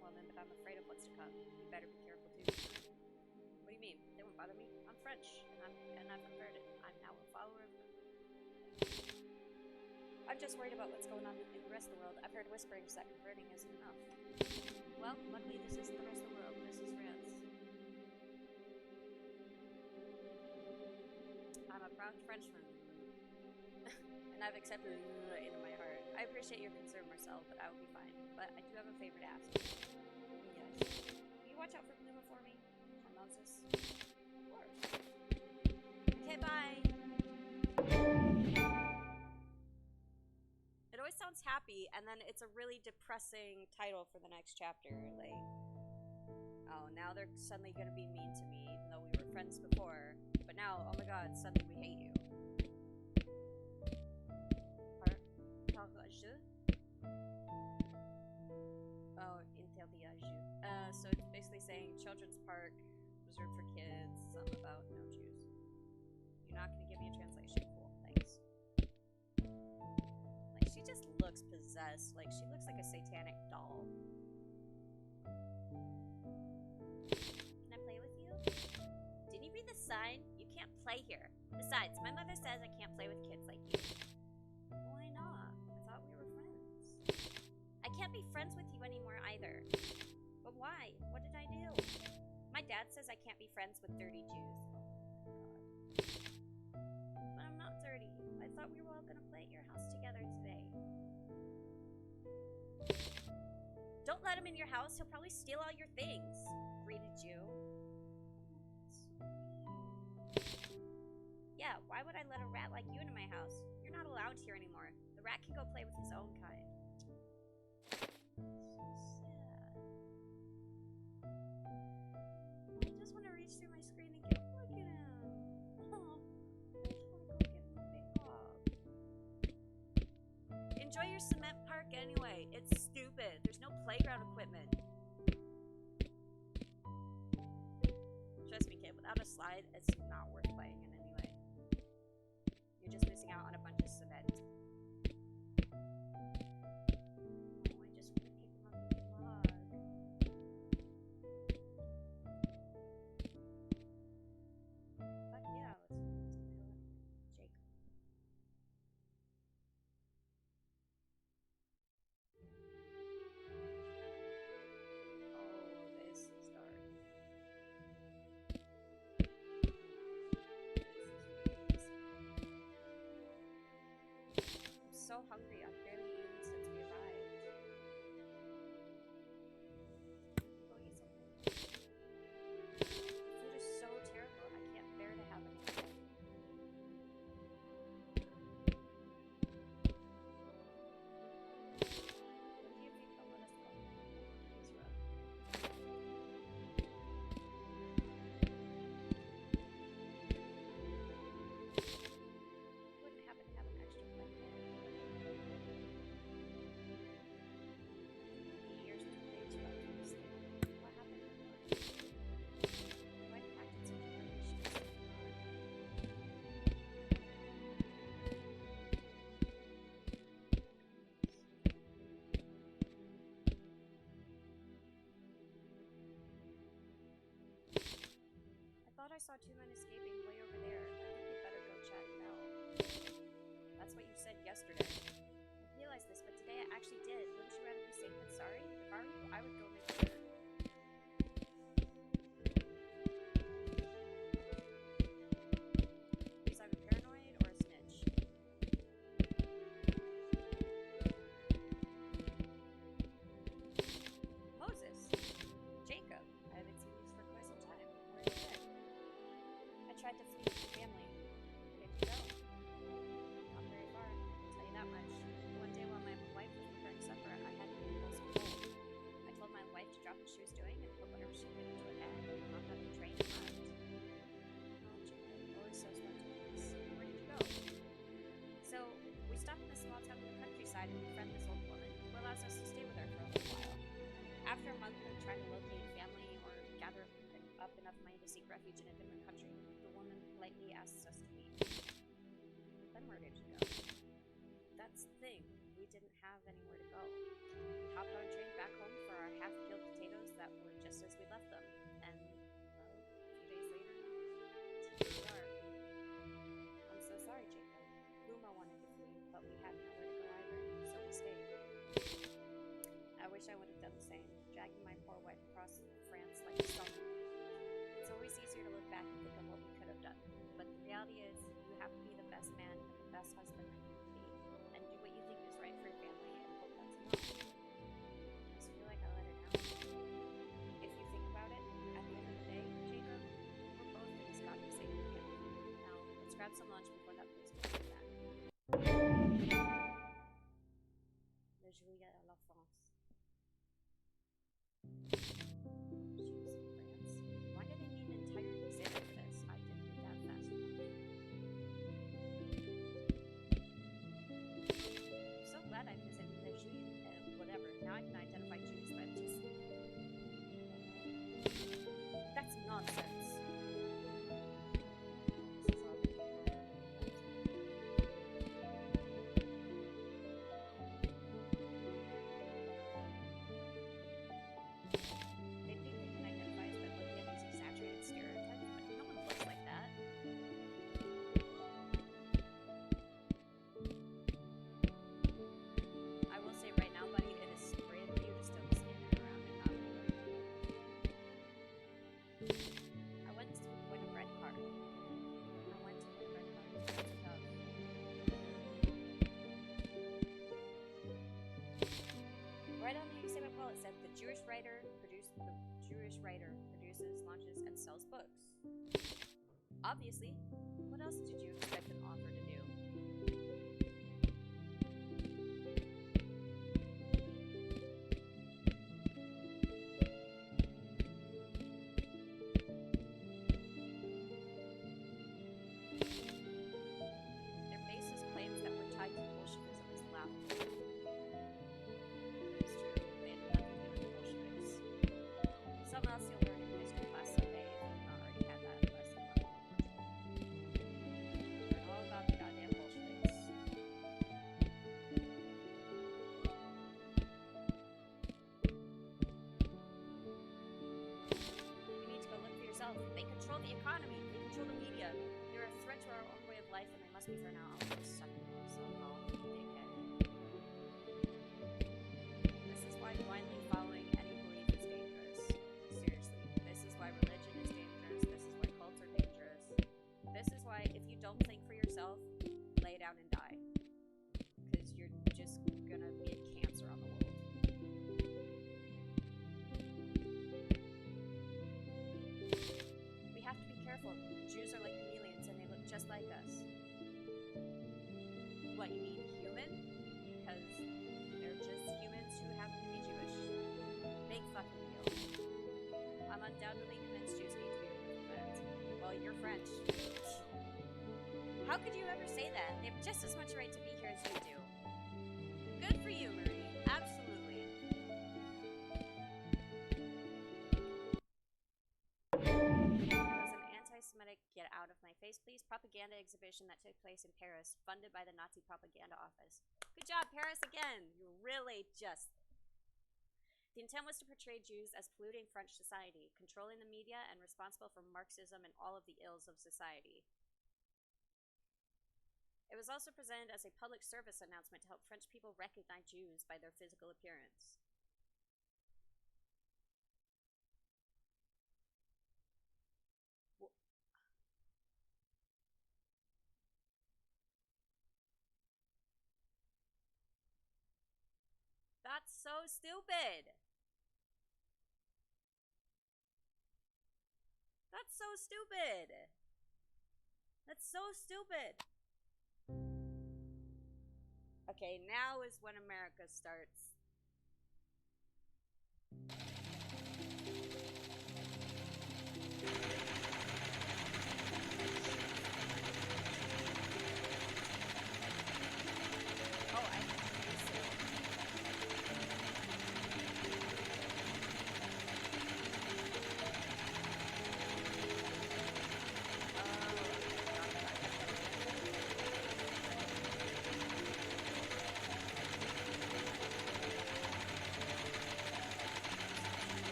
Speaker 1: fun, woman, but I'm afraid of what's to come. You better be careful, too. What do you mean? They won't bother me. I'm French, and I've converted. I'm now a follower of... I'm just worried about what's going on in the rest of the world. I've heard whisperings that converting isn't enough. Well, luckily this isn't the rest of the world. This is France. I'm a proud Frenchman. And I've accepted it into my heart. I appreciate your concern, Marcel, but I will be fine. But I do have a favor to ask. Yes. Will you watch out for Bluma for me? For Moses? Of course. Okay, bye! It always sounds happy, and then it's a really depressing title for the next chapter. Like, oh, now they're suddenly gonna be mean to me, even though we were friends before. But now, oh my god, suddenly we hate you. Oh, interdit à jeu. So it's basically saying children's park, reserved for kids, something about no Jews. You're not gonna give me a translation? Cool, thanks. Like, she just looks possessed. Like, she looks like a satanic doll. Can I play with you? Didn't you read the sign? You can't play here. Besides, my mother says I can't play with kids like you. Why not? I thought we were friends. I can't be friends with you anymore either. But why? What did I do? My dad says I can't be friends with dirty Jews. Oh my god. But I'm not dirty. I thought we were all gonna play at your house together today. Don't let him in your house. He'll probably steal all your things. Greedy Jew. Yeah, why would I let a rat like you into my house? You're not allowed here anymore. The rat can go play with his own kind. So sad. I just want to reach through my screen and get a look at him. Oh, I just want to go give him a big hug. Enjoy your cement park anyway. It's stupid. There's no playground equipment. Trust me, kid, without a slide, it's not worth playing in any way. You're just missing out on a bunch of cement. Oh, I just want to pick him up and give him a hug. Fuck yeah, let's play with Jacob. Oh, this is dark. I'm so hungry. I've barely eaten since we arrived. Go eat something. Food is so terrible. I can't bear to have it. When do you think they'll let us go? Please run. Wouldn't happen to have an extra blanket. Years to play too after this thing. What happened before? Why packed it so carefully? She was so gone. I thought I saw two men escaping way over there. I think we better go check now. That's what you said yesterday. I realized this, but today I actually did. Wouldn't you rather be safe than sorry? If I were you, I would go make sure. He's either paranoid or a snitch. Moses! Jacob! I haven't seen these for quite some time. Where have you been? I tried to flee with your family. Where did you go? Not very far, I'll tell you that much. One day while my wife was preparing supper, I had an impulse to go. I told my wife to drop what she was doing and put whatever she did into a bag, hopped on the train and left. Oh, Jacob, always so spontaneous. Where did you go? So, we stopped in a small town in the countryside and befriended this old woman who allows us to stay with her for a little while. After a month of trying to locate family or gather up enough money to seek refuge in a different country, the woman politely asks us to leave. Then where did you go? That's the thing. We didn't have anywhere to go. We hopped on a train back back home for our half-peeled potatoes that were just as we left them. And, well, a few days later, here we are. I'm so sorry, Jacob. Luma wanted to flee, but we had nowhere to go either, so we stayed. I wish I would have done the same, dragging my poor wife across France like a stump. It's always easier to look back and think of what we could have done. But the reality is, you have to be the best man and the best husband that you can be, and do what you think is right for your family, and hope that's enough. I just feel like I let her down. If you think about it, at the end of the day, Jacob, we're both in this godforsaken camp. Now, let's grab some lunch before that place gets back. Le Juillet à la France. Now I can identify Jews, but just... That's nonsense. This is all they think they can identify us by looking at these exaggerated stereotypes, but no one looks like that. I will say right now, buddy, it is brand new to still be standing around and not moving. I went to win a red card. Right on the exhibit wall it said the Jewish writer produces, launches, and sells books. Obviously, what else did you expect an author to do? Their basis claims that we're tied to Bolshevism is laughable. It's true, they had nothing to do with the Bolsheviks. Something else you'll learn in history class someday if you've not already had that lesson level. Learn all about the goddamn Bolsheviks. You need to go look for yourself. They control the economy. They control the media. They're a threat to our own way of life, and they must be for now. I'll just suck it up, so I'll dickhead. This is why blindly following any belief is dangerous. Seriously. This is why religion is dangerous. This is why cults are dangerous. This is why if you don't think for yourself, lay down and die. Because you're just gonna be a cancer on the world. We have to be careful. Jews are like chameleons and they look just like us. What, you mean human? Because they're just humans who happen to be Jewish. Big fucking deal. I'm undoubtedly convinced Jews need to be removed from that. Well, you're French. How could you ever say that? They have just as much right to be here as you do. Good for you, Marie. Absolutely. It was an anti-Semitic get out of my face, please propaganda exhibition that took place in Paris, funded by the Nazi propaganda office. Good job, Paris, again. You really just... The intent was to portray Jews as polluting French society, controlling the media, and responsible for Marxism and all of the ills of society. It was also presented as a public service announcement to help French people recognize Jews by their physical appearance. That's so stupid! That's so stupid! That's so stupid! Okay, now is when America starts. Oh, I can taste it.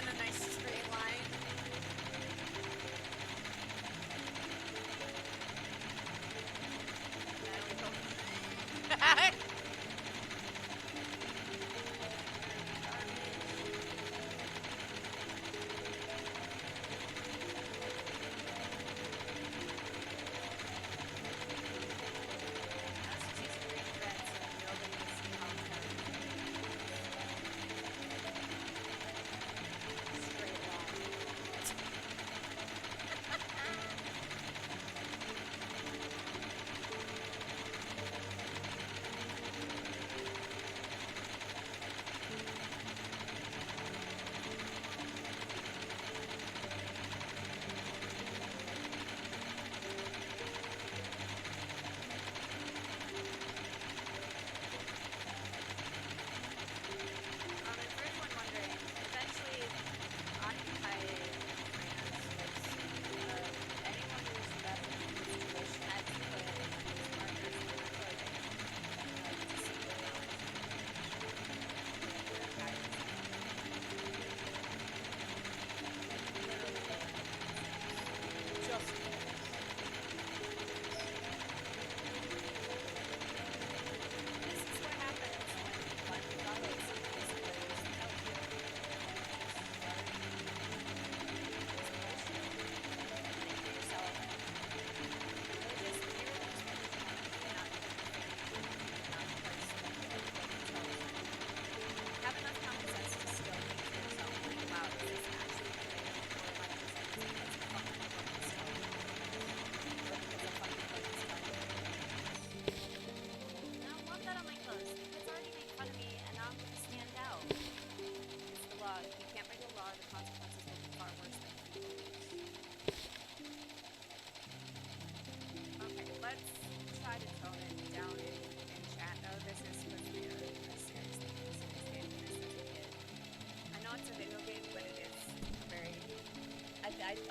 Speaker 1: in a nice straight line. Then we go back.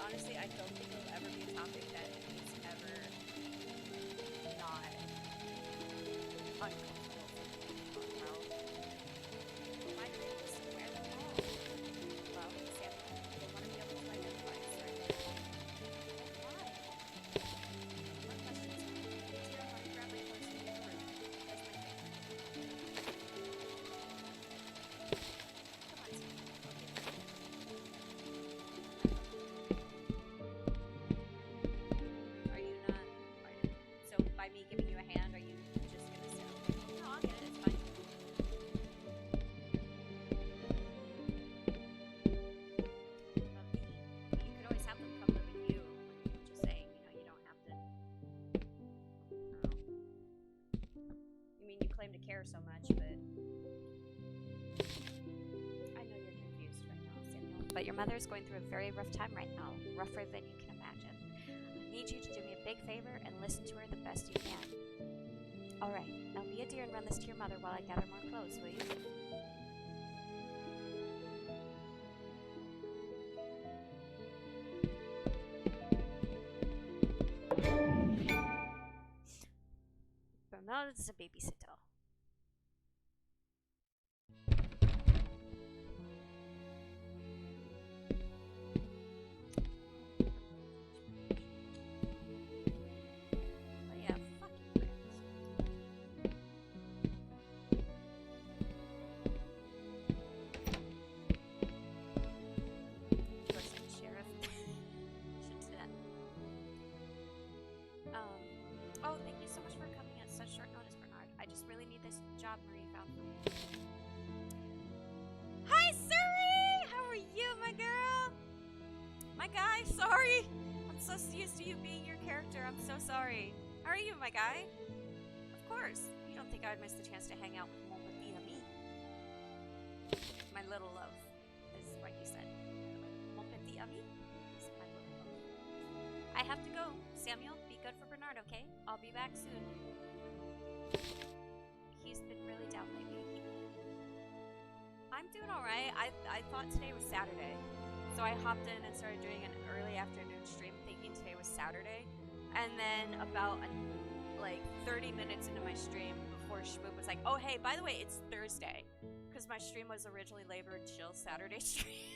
Speaker 1: Honestly, I don't think it'll ever be a topic that is ever not uncomfortable to talk about. My dream is to wear them all. Well, Sam, they want to be able to identify certain. Why? More questions. Dear, let me grab my clothes and leave the room. That's my thing. Come on, Sam. Me giving you a hand, are you just gonna sit? No, I'll get it, it's fine. Well, you could always have them come live with you. Just saying, you don't have to. You mean you claim to care so much, but I know you're confused right now, Samuel. But your mother is going through a very rough time right now, rougher than you can imagine. I need you to do me a big favor and listen to her the best you can. Alright, now be a dear and run this to your mother while I gather more clothes, will you? Bernard's a babysitter. Oh, thank you so much for coming at such short notice, Bernard. I just really need this job Marie found for me. Hi, Suri! How are you, my girl? My guy, sorry. I'm so used to you being your character. I'm so sorry. How are you, my guy? Of course. You don't think I'd miss the chance to hang out with mon petit ami? My little love, is what you said. Mon petit ami? Is my little love. I have to go, Samuel. Good for Bernard, okay? I'll be back soon. He's been really down lately. I'm doing alright. I thought today was Saturday. So I hopped in and started doing an early afternoon stream thinking today was Saturday. And then about like 30 minutes into my stream before Shmoop was like, oh hey, by the way, it's Thursday. Because my stream was originally Labor and Chill Saturday stream.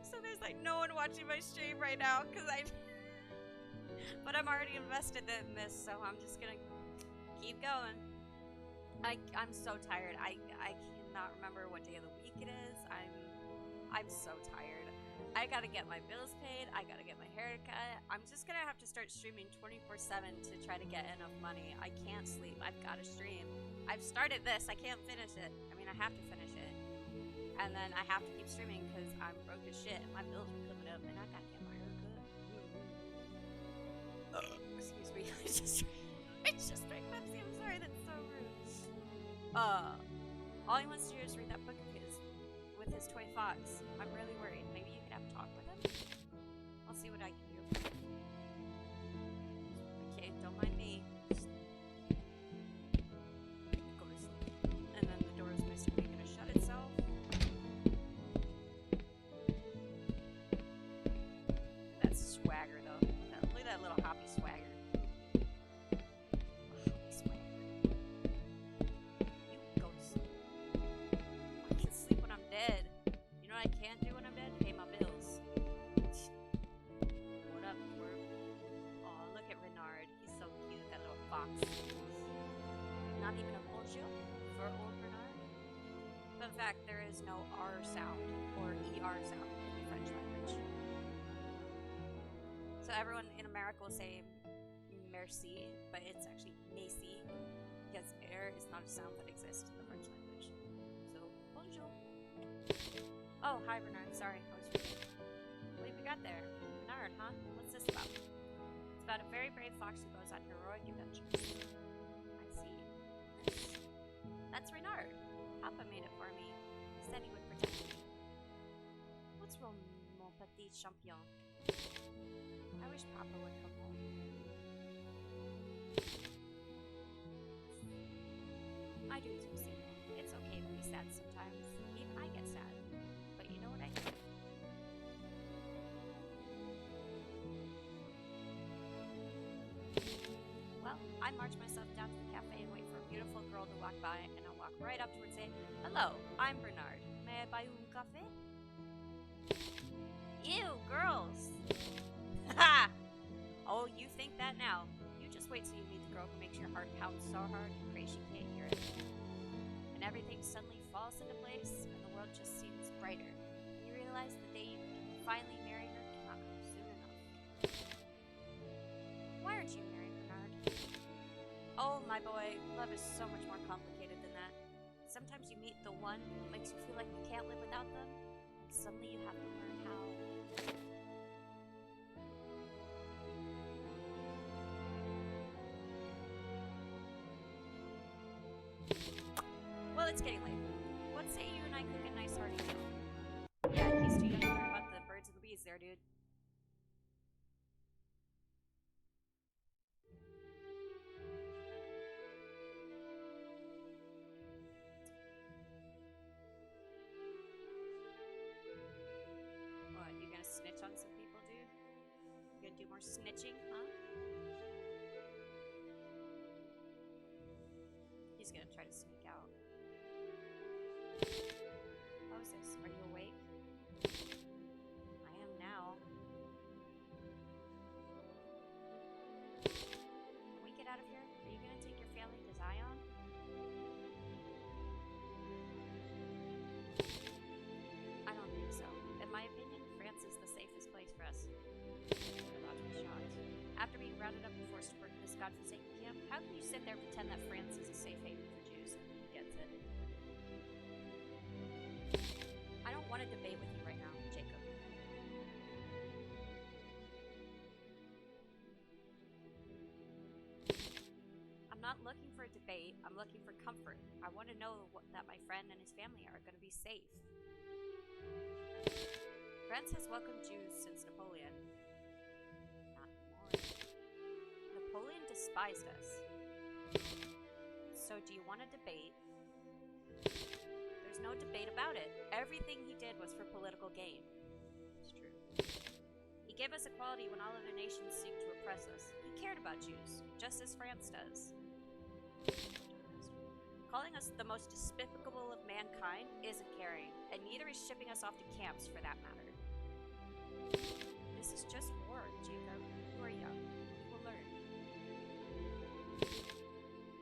Speaker 1: So there's like no one watching my stream right now because but I'm already invested in this, so I'm just gonna keep going. I'm so tired. I cannot remember what day of the week it is. I'm so tired. I gotta get my bills paid. I gotta get my hair cut. I'm just gonna have to start streaming 24/7 to try to get enough money. I can't sleep. I've gotta stream. I've started this. I can't finish it. I mean, I have to finish it. And then I have to keep streaming because I'm broke as shit. My bills are coming up and I gotta get my hair cut. Excuse me. I just drank Pepsi. I'm sorry. That's so rude. All he wants to do is read that book of his with his toy fox. I'm really worried. Maybe you could have a talk with him? I'll see what I can do. Okay, don't mind me. Just go to sleep. And then the door is mystically gonna shut itself. That's swagger though. Look at that little hoppy swagger. Hoppy swagger. You go to sleep. I can sleep when I'm dead. You know what I can't do when I'm dead? Pay my bills. What up, twerp? Aw, look at Renard. He's so cute, that little fox. Not even a bonjour for old Renard. Fun fact, there is no R sound or ER sound in the French language. So everyone in America will say merci, but it's actually merci, because air is not a sound that exists in the French language. So, bonjour. Oh, hi Renard, sorry, I was reading. What have we got there? Renard, huh? What's this about? It's about a very brave fox who goes on heroic adventures. I see. That's Renard. Papa made it for me. He said he would protect me. What's wrong, mon petit champion? I wish Papa would come home. I do too, Samuel. It's okay to be sad sometimes. Even I get sad. But you know what I do? Well, I march myself down to the cafe and wait for a beautiful girl to walk by, and I'll walk right up to her and say, "Hello, I'm Bernard. May I buy you un café?" Ew, girls! Ha! Oh, you think that now. You just wait till you meet the girl who makes your heart pound so hard you pray she can't hear it. And everything suddenly falls into place, and the world just seems brighter. You realize the day you can finally marry her cannot come soon enough. Why aren't you married, Bernard? Oh, my boy, love is so much more complicated than that. Sometimes you meet the one who makes you feel like you can't live without them, and suddenly you have to learn how. Well, it's getting late. What say you and I cook a nice hearty meal? Yeah, he's too young to worry about the birds and the bees there, dude. What, you gonna snitch on some people, dude? You gonna do more snitching, huh? He's gonna try to sneak out. Moses, are you awake? I am now. Can we get out of here? Are you gonna take your family to Zion? I don't think so. In my opinion, France is the safest place for us. You're about to be shocked. After being rounded up and forced to work in this godforsaken camp, how can you sit there and pretend that France is a safe haven for Jews? He gets it. I don't want to debate with you right now, Jacob. I'm not looking for a debate. I'm looking for comfort. I want to know that my friend and his family are going to be safe. France has welcomed Jews since Napoleon. Not more. Napoleon despised us. So do you want a debate? There's no debate about it. Everything he did was for political gain. It's true. He gave us equality when all other nations seek to oppress us. He cared about Jews, just as France does. Calling us the most despicable of mankind isn't caring, and neither is shipping us off to camps for that matter. This is just war, Jacob. You are young. You will learn.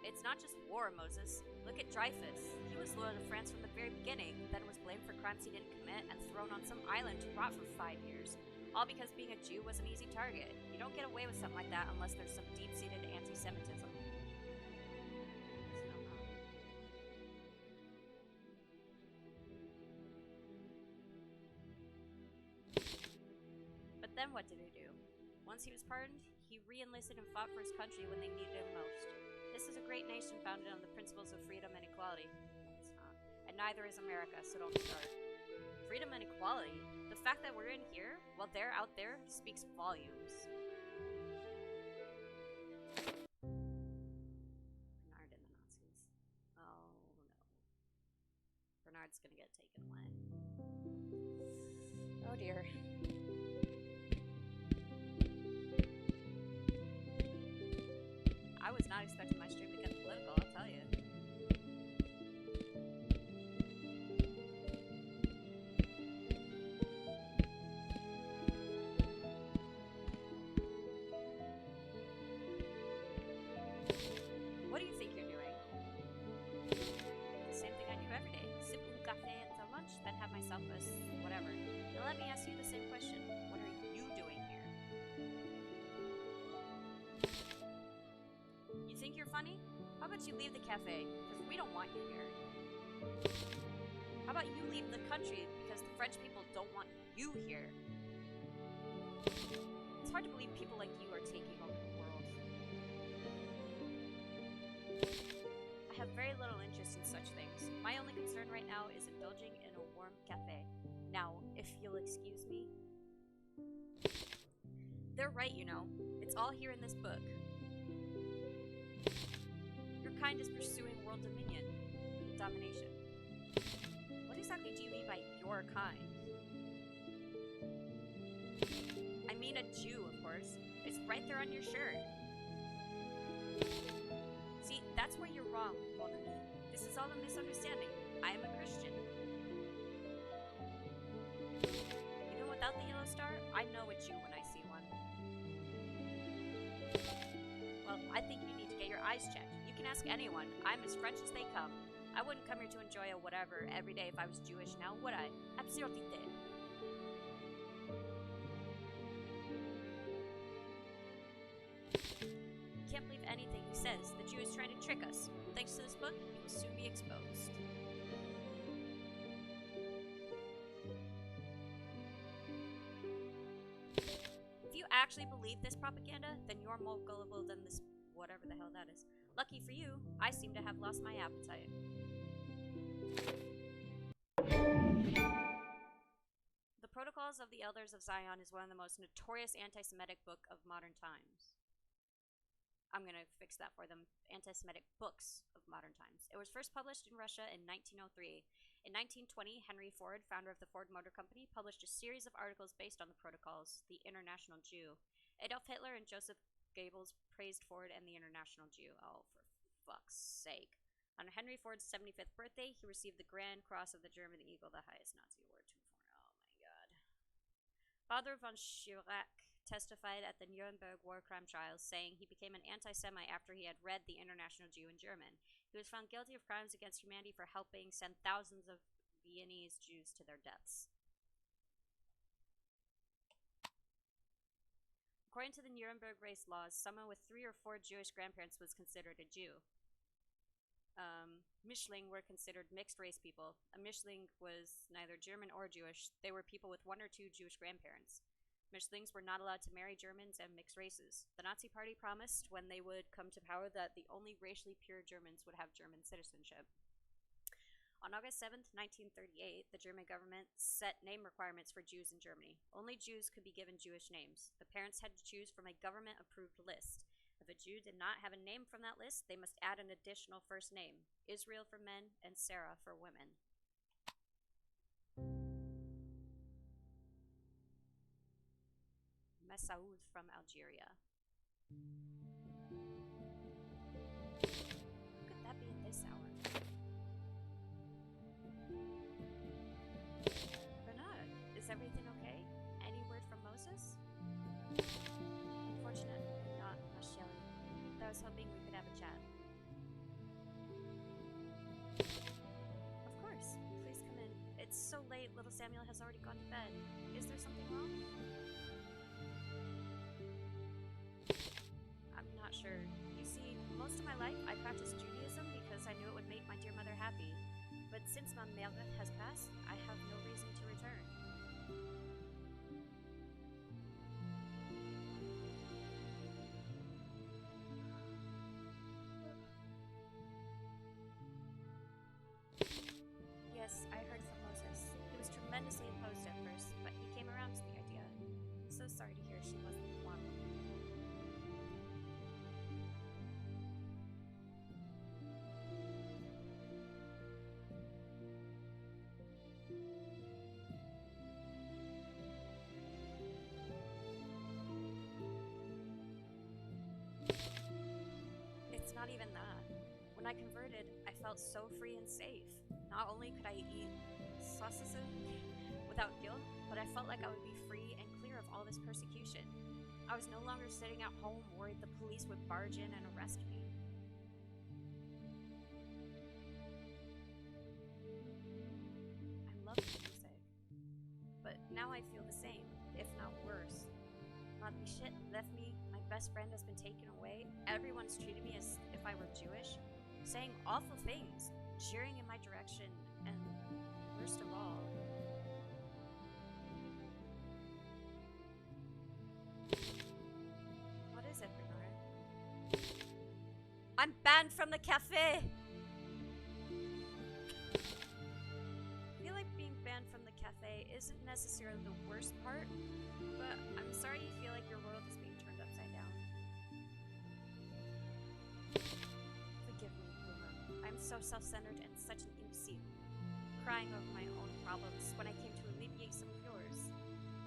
Speaker 1: It's not just war, Moses. Look at Dreyfus. He was loyal to France from the very beginning, then was blamed for crimes he didn't commit and thrown on some island to rot for 5 years. All because being a Jew was an easy target. You don't get away with something like that unless there's some deep-seated anti-Semitism. But then what did he do? Once he was pardoned, he re-enlisted and fought for his country when they needed him most. This is a great nation founded on the principles of freedom and equality. It's not. And neither is America, so don't start. Freedom and equality? The fact that we're in here, while they're out there, speaks volumes. Bernard and the Nazis. Oh no. Bernard's gonna get taken away. Oh dear. I was not expecting my stream to get political, I'll tell you. What do you think you're doing? The same thing I do every day. Sip un café until lunch, then have myself a whatever. Now let me ask you the same question. What are you doing here? You think you're funny? How about you leave the cafe, because we don't want you here. How about you leave the country, because the French people don't want you here. It's hard to believe people like you are taking over the world. I have very little interest in such things. My only concern right now is indulging in a warm cafe. Now, if you'll excuse me. They're right, you know. It's all here in this book. Your kind is pursuing world domination. What exactly do you mean by your kind? I mean a Jew, of course. It's right there on your shirt. See, that's where you're wrong, mon ami. This is all a misunderstanding. I am a Christian. Even without the yellow star, I know a Jew when I see one. Well, I think you need to get your eyes checked. You can ask anyone. I'm as French as they come. I wouldn't come here to enjoy a whatever every day if I was Jewish now, would I? Absurdité. Can't believe anything he says. The Jew is trying to trick us. Thanks to this book, he will soon be exposed. If you actually believe this propaganda, then you're more gullible than this whatever the hell that is. Lucky for you, I seem to have lost my appetite. The Protocols of the Elders of Zion is one of the most notorious anti-Semitic book of modern times. I'm gonna fix that for them. Anti-Semitic books of modern times. It was first published in Russia in 1903. In 1920, Henry Ford, founder of the Ford Motor Company, published a series of articles based on the Protocols, the International Jew. Adolf Hitler and Joseph Goebbels praised Ford and the International Jew. Oh, for fuck's sake. On Henry Ford's 75th birthday, he received the Grand Cross of the German Eagle, the highest Nazi award to foreign. Oh my god. Father von Schirach testified at the Nuremberg war crime trials, saying he became an anti-Semite after he had read the International Jew in German. He was found guilty of crimes against humanity for helping send thousands of Viennese Jews to their deaths. According to the Nuremberg race laws, someone with 3 or 4 Jewish grandparents was considered a Jew. Mischling were considered mixed race people. A Mischling was neither German or Jewish. They were people with 1 or 2 Jewish grandparents. Mischlings were not allowed to marry Germans and mixed races. The Nazi Party promised when they would come to power that the only racially pure Germans would have German citizenship. On August 7th, 1938, the German government set name requirements for Jews in Germany. Only Jews could be given Jewish names. The parents had to choose from a government-approved list. If a Jew did not have a name from that list, they must add an additional first name, Israel for men and Sarah for women. Messaoud from Algeria. Who could that be at this hour? was hoping we could have a chat. Of course. Please come in. It's so late, little Samuel has already gone to bed. Is there something wrong? I'm not sure. You see, most of my life I practiced Judaism because I knew it would make my dear mother happy. But since my mother has passed, I have no reason to return. Yes, I heard from Moses. He was tremendously opposed at first, but he came around to the idea. I'm so sorry to hear she wasn't the one. It's not even that. When I converted, I felt so free and safe. Not only could I eat sausages without guilt, but I felt like I would be free and clear of all this persecution. I was no longer sitting at home worried the police would barge in and arrest me. I love music, but now I feel the same, if not worse. Mommy shit left me, my best friend has been taken away, everyone's treated me as if I were Jewish, saying awful things, cheering in my direction, and worst of all, what is it, Bernard? I'm banned from the cafe! I feel like being banned from the cafe isn't necessarily the worst part, but I'm sorry you feel like your world is being turned upside down. Forgive me, Boomer. I'm so self-centered and such an imbecile. Crying over my own problems when I came to alleviate some of yours.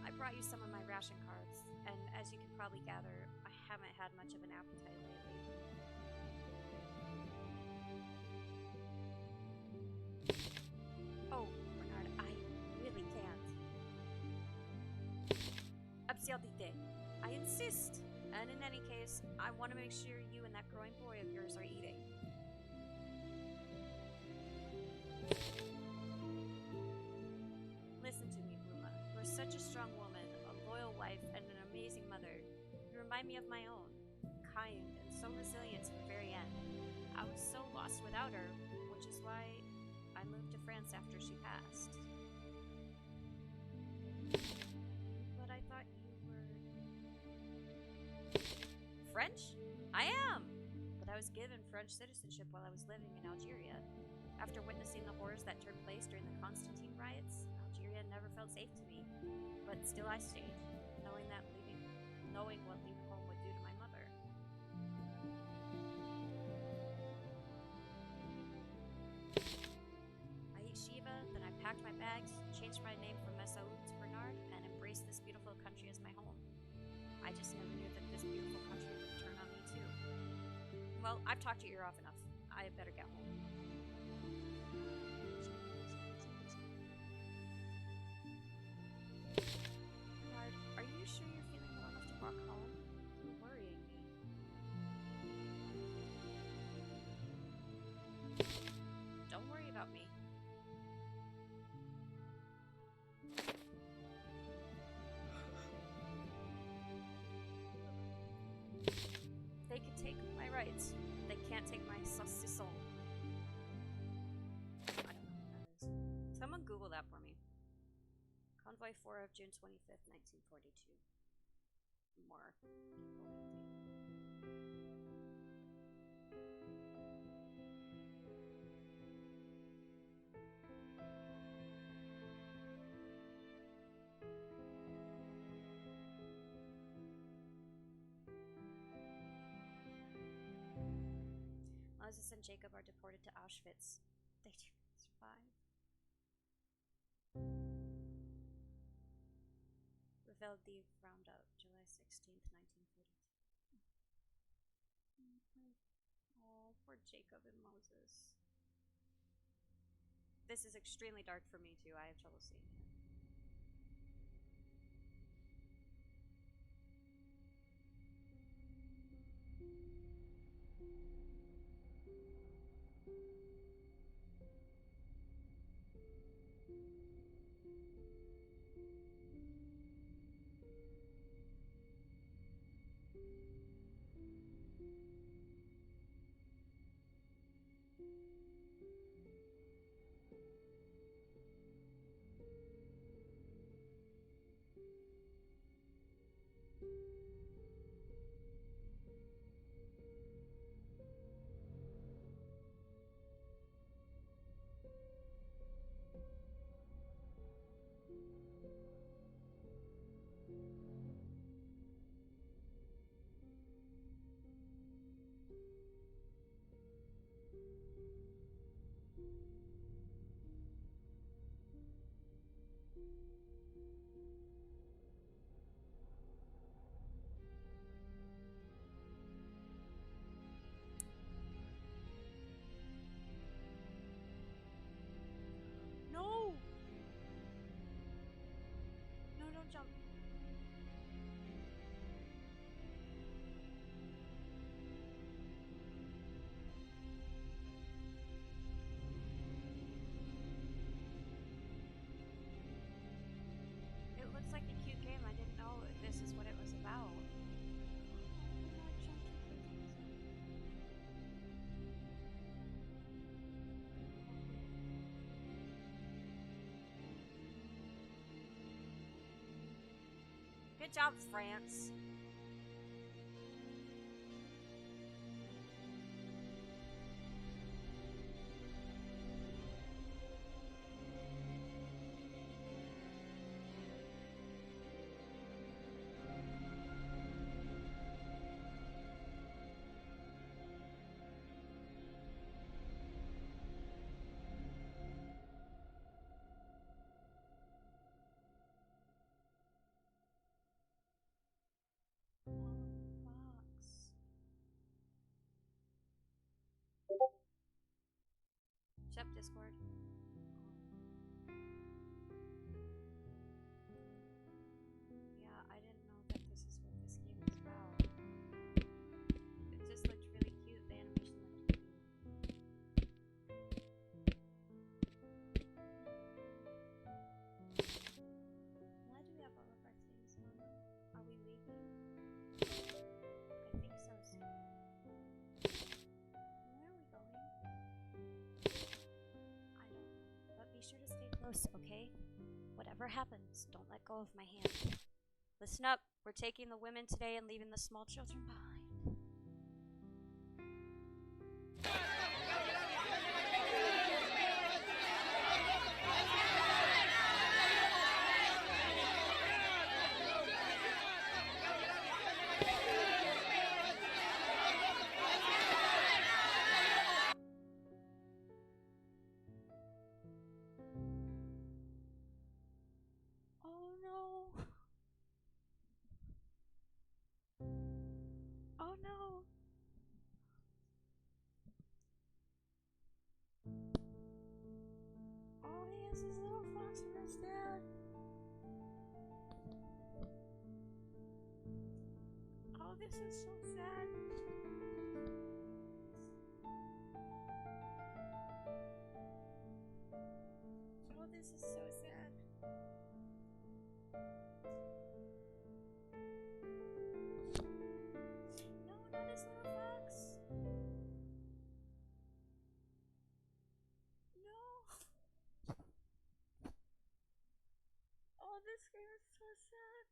Speaker 1: I brought you some of my ration cards, and as you can probably gather, I haven't had much of an appetite lately. Oh, Bernard, I really can't. Absurdité. I insist! And in any case, I want to make sure you and that growing boy of yours are eating. Listen to me, Bluma. You're such a strong woman, a loyal wife, and an amazing mother. You remind me of my own. Kind and so resilient to the very end. I was so lost without her, which is why I moved to France after she passed. But I thought you were... French? I am! But I was given French citizenship while I was living in Algeria. After witnessing the horrors that took place during the Constantine riots, Algeria never felt safe to me. But still I stayed, knowing what leaving home would do to my mother. I ate Shiva, then I packed my bags, changed my name from Mesaoud to Bernard, and embraced this beautiful country as my home. I just never knew that this beautiful country would turn on me too. Well, I've talked your ear off enough. I better get home. Bernard, are you sure you're feeling well enough to walk home? You're worrying me. Don't worry about me. They can take my rights. They can't take my saucisson. I don't know what that is. Someone Google that for me. Convoy 4 of June 25th, 1942. More people waiting. Moses and Jacob are deported to Auschwitz. They do not survive. Reveldi Roundup, July 16th, 1942. Oh, poor Jacob and Moses. This is extremely dark for me too. I have trouble seeing it. No! No, don't jump. It looks like a cute game. I didn't know this is what it was about. Good job, France. Fox. Shut up, Discord. Yeah, I didn't know that this is what this game is about. It just looked really cute. The animation looked cute. Why do we have all of our things on? Are we leaving? I think so soon. Where are we going? I don't know. But be sure to stay close, okay? Whatever happens, don't let go of my hand. Listen up. We're taking the women today and leaving the small children behind. Oh no. Oh no. Oh, he has his little fox with his dad. Oh, this is so sad. Oh, this is so sad. No, not his little fox. No. Oh, this game is so sad.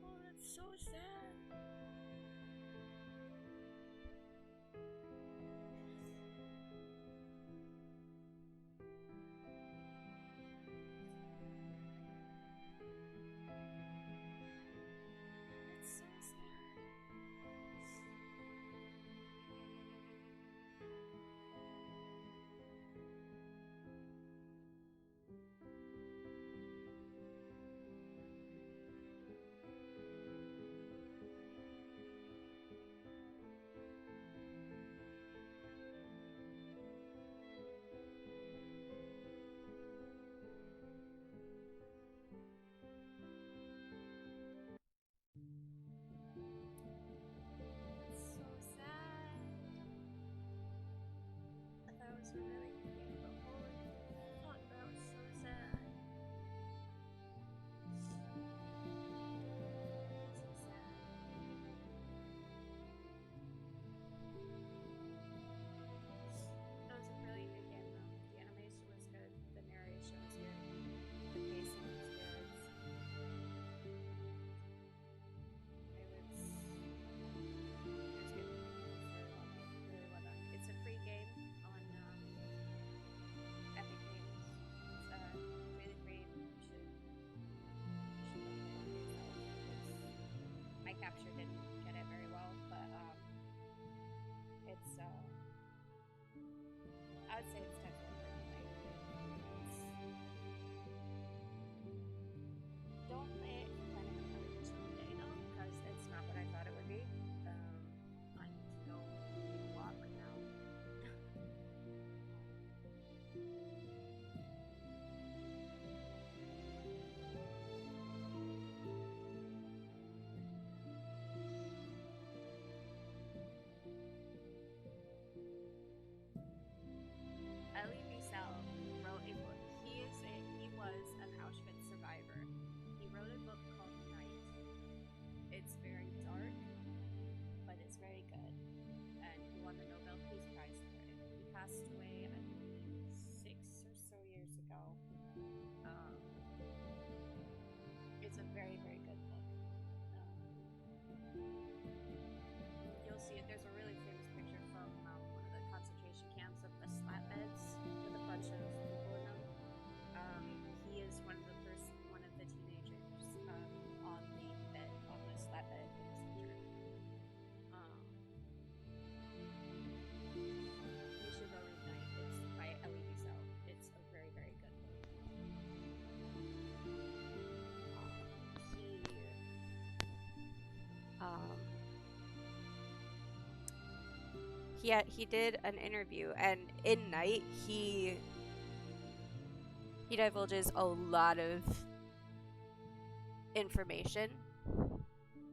Speaker 1: Oh, that's so sad. It's so sad. he did an interview, and in Night he divulges a lot of information,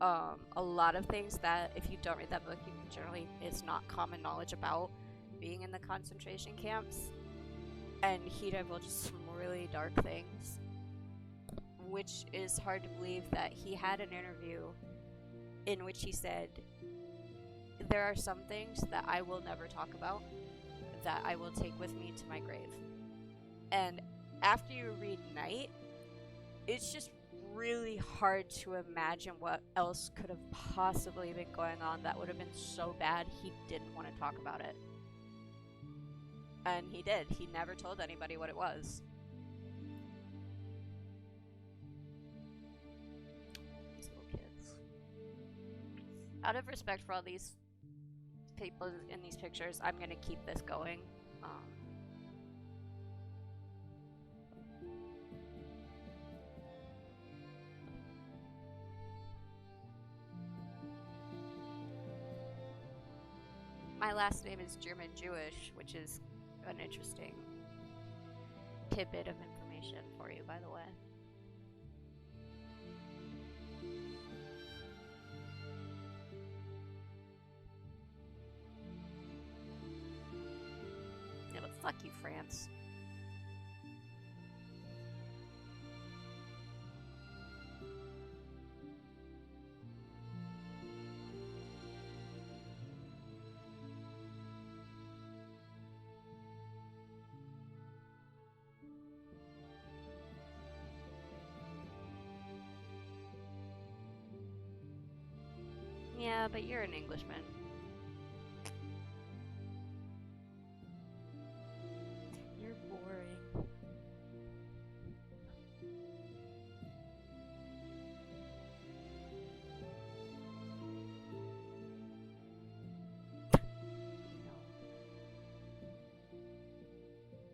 Speaker 1: a lot of things that if you don't read that book, you generally it's not common knowledge about being in the concentration camps, and he divulges some really dark things, which is hard to believe that he had an interview in which he said, there are some things that I will never talk about that I will take with me to my grave. And after you read Night, it's just really hard to imagine what else could have possibly been going on that would have been so bad he didn't want to talk about it. And he did. He never told anybody what it was. These little kids. Out of respect for all these people in these pictures, I'm gonna keep this going. My last name is German Jewish, which is an interesting tidbit of information for you, by the way. Yeah, but fuck you, France. Yeah, but you're an Englishman. You're boring.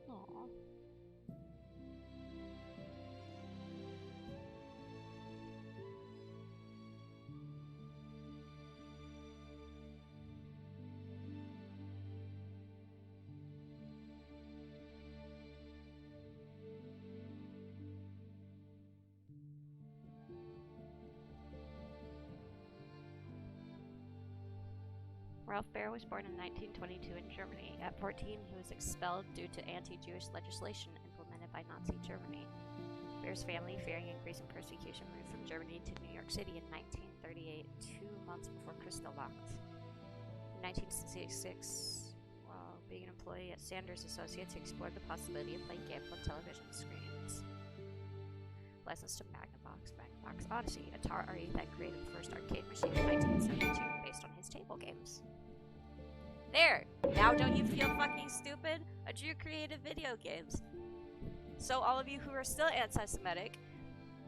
Speaker 1: Aww. Ralph Baer was born in 1922 in Germany. At 14, he was expelled due to anti-Jewish legislation implemented by Nazi Germany. Baer's family, fearing increasing persecution, moved from Germany to New York City in 1938, 2 months before Kristallnacht. In 1966, while being an employee at Sanders Associates, he explored the possibility of playing games on television screens. Licensed to Magnavox Odyssey, Atari that created the first arcade machine in 1972 based on his table games. There! Now don't you feel fucking stupid? A Jew created video games. So all of you who are still anti-Semitic,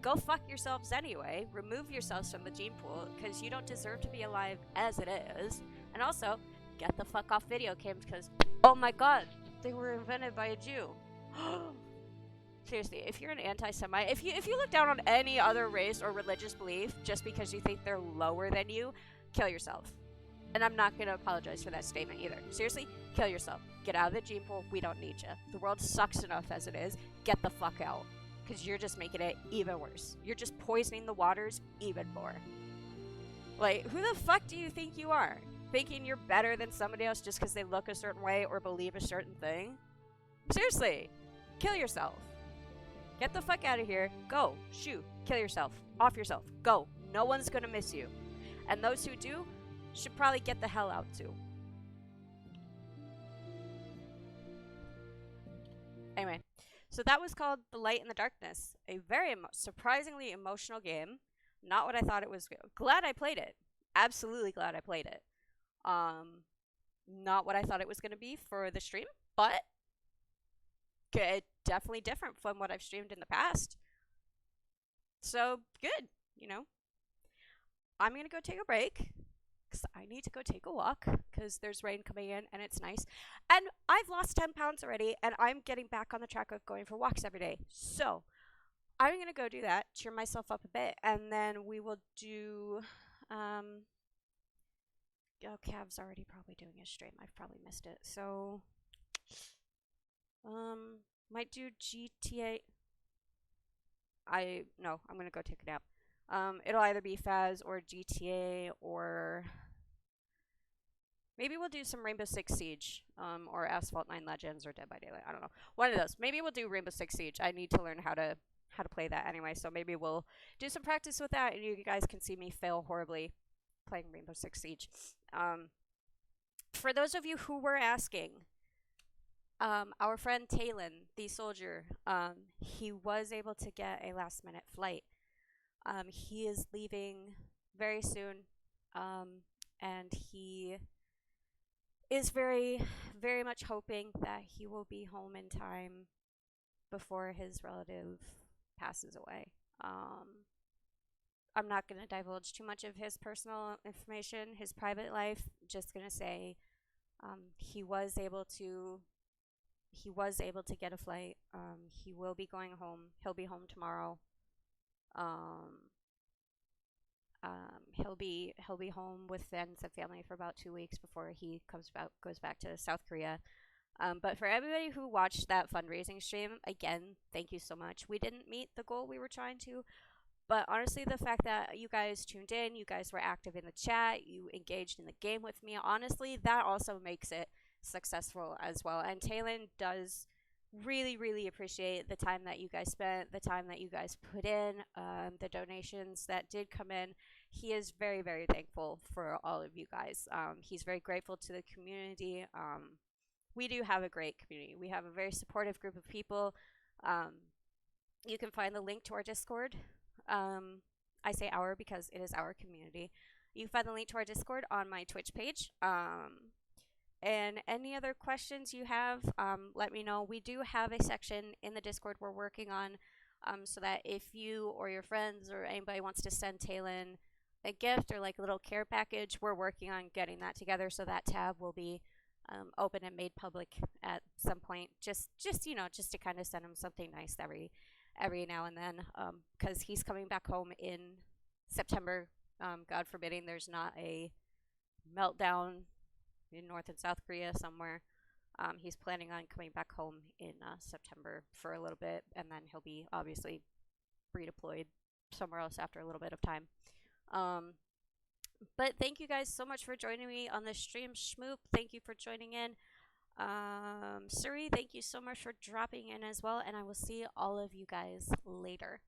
Speaker 1: go fuck yourselves anyway. Remove yourselves from the gene pool, because you don't deserve to be alive as it is. And also, get the fuck off video games, because, oh my god, they were invented by a Jew. Seriously, if you're an anti-Semite, if you look down on any other race or religious belief just because you think they're lower than you, kill yourself. And I'm not going to apologize for that statement either. Seriously, kill yourself. Get out of the gene pool. We don't need you. The world sucks enough as it is. Get the fuck out. Because you're just making it even worse. You're just poisoning the waters even more. Like, who the fuck do you think you are? Thinking you're better than somebody else just because they look a certain way or believe a certain thing? Seriously, kill yourself. Get the fuck out of here. Go. Shoot. Kill yourself. Off yourself. Go. No one's gonna miss you. And those who do should probably get the hell out too. Anyway, so that was called The Light in the Darkness. A very surprisingly emotional game. Not what I thought it was. Glad I played it. Absolutely glad I played it. Not what I thought it was going to be for the stream, but definitely different from what I've streamed in the past. So, good, you know. I'm going to go take a break. Because I need to go take a walk because there's rain coming in and it's nice. And I've lost 10 pounds already and I'm getting back on the track of going for walks every day. So I'm going to go do that, cheer myself up a bit, and then we will do Cav's already probably doing his stream. I've probably missed it. So, might do GTA. No, I'm gonna go take a nap. It'll either be Faz or GTA or maybe we'll do some Rainbow Six Siege, or Asphalt 9 Legends or Dead by Daylight. I don't know. One of those. Maybe we'll do Rainbow Six Siege. I need to learn how to play that anyway, so maybe we'll do some practice with that and you guys can see me fail horribly playing Rainbow Six Siege. For those of you who were asking, our friend Talon, the soldier, he was able to get a last minute flight. He is leaving very soon, and he is very, very much hoping that he will be home in time before his relative passes away. I'm not going to divulge too much of his personal information, his private life. Just going to say he was able to get a flight. He will be going home. He'll be home tomorrow. He'll be home with friends and family for about 2 weeks before he goes back to South Korea. But for everybody who watched that fundraising stream, again, thank you so much. We didn't meet the goal we were trying to, but honestly, the fact that you guys tuned in, you guys were active in the chat, you engaged in the game with me, honestly, that also makes it successful as well. And Talon does really, really appreciate the time that you guys spent, the time that you guys put in, the donations that did come in. He is very, very thankful for all of you guys. He's very grateful to the community. We do have a great community. We have a very supportive group of people. You can find the link to our Discord. I say our because it is our community. You can find the link to our Discord on my Twitch page. And any other questions you have, let me know. We do have a section in the Discord we're working on, so that if you or your friends or anybody wants to send Talon a gift or like a little care package, we're working on getting that together, so that tab will be open and made public at some point. Just to kind of send him something nice every now and then, because he's coming back home in September. God forbidding there's not a meltdown in North and South Korea somewhere. He's planning on coming back home in September for a little bit, and then he'll be obviously redeployed somewhere else after a little bit of time. But thank you guys so much for joining me on this stream. Schmoop, thank you for joining in. Suri, thank you so much for dropping in as well, and I will see all of you guys later.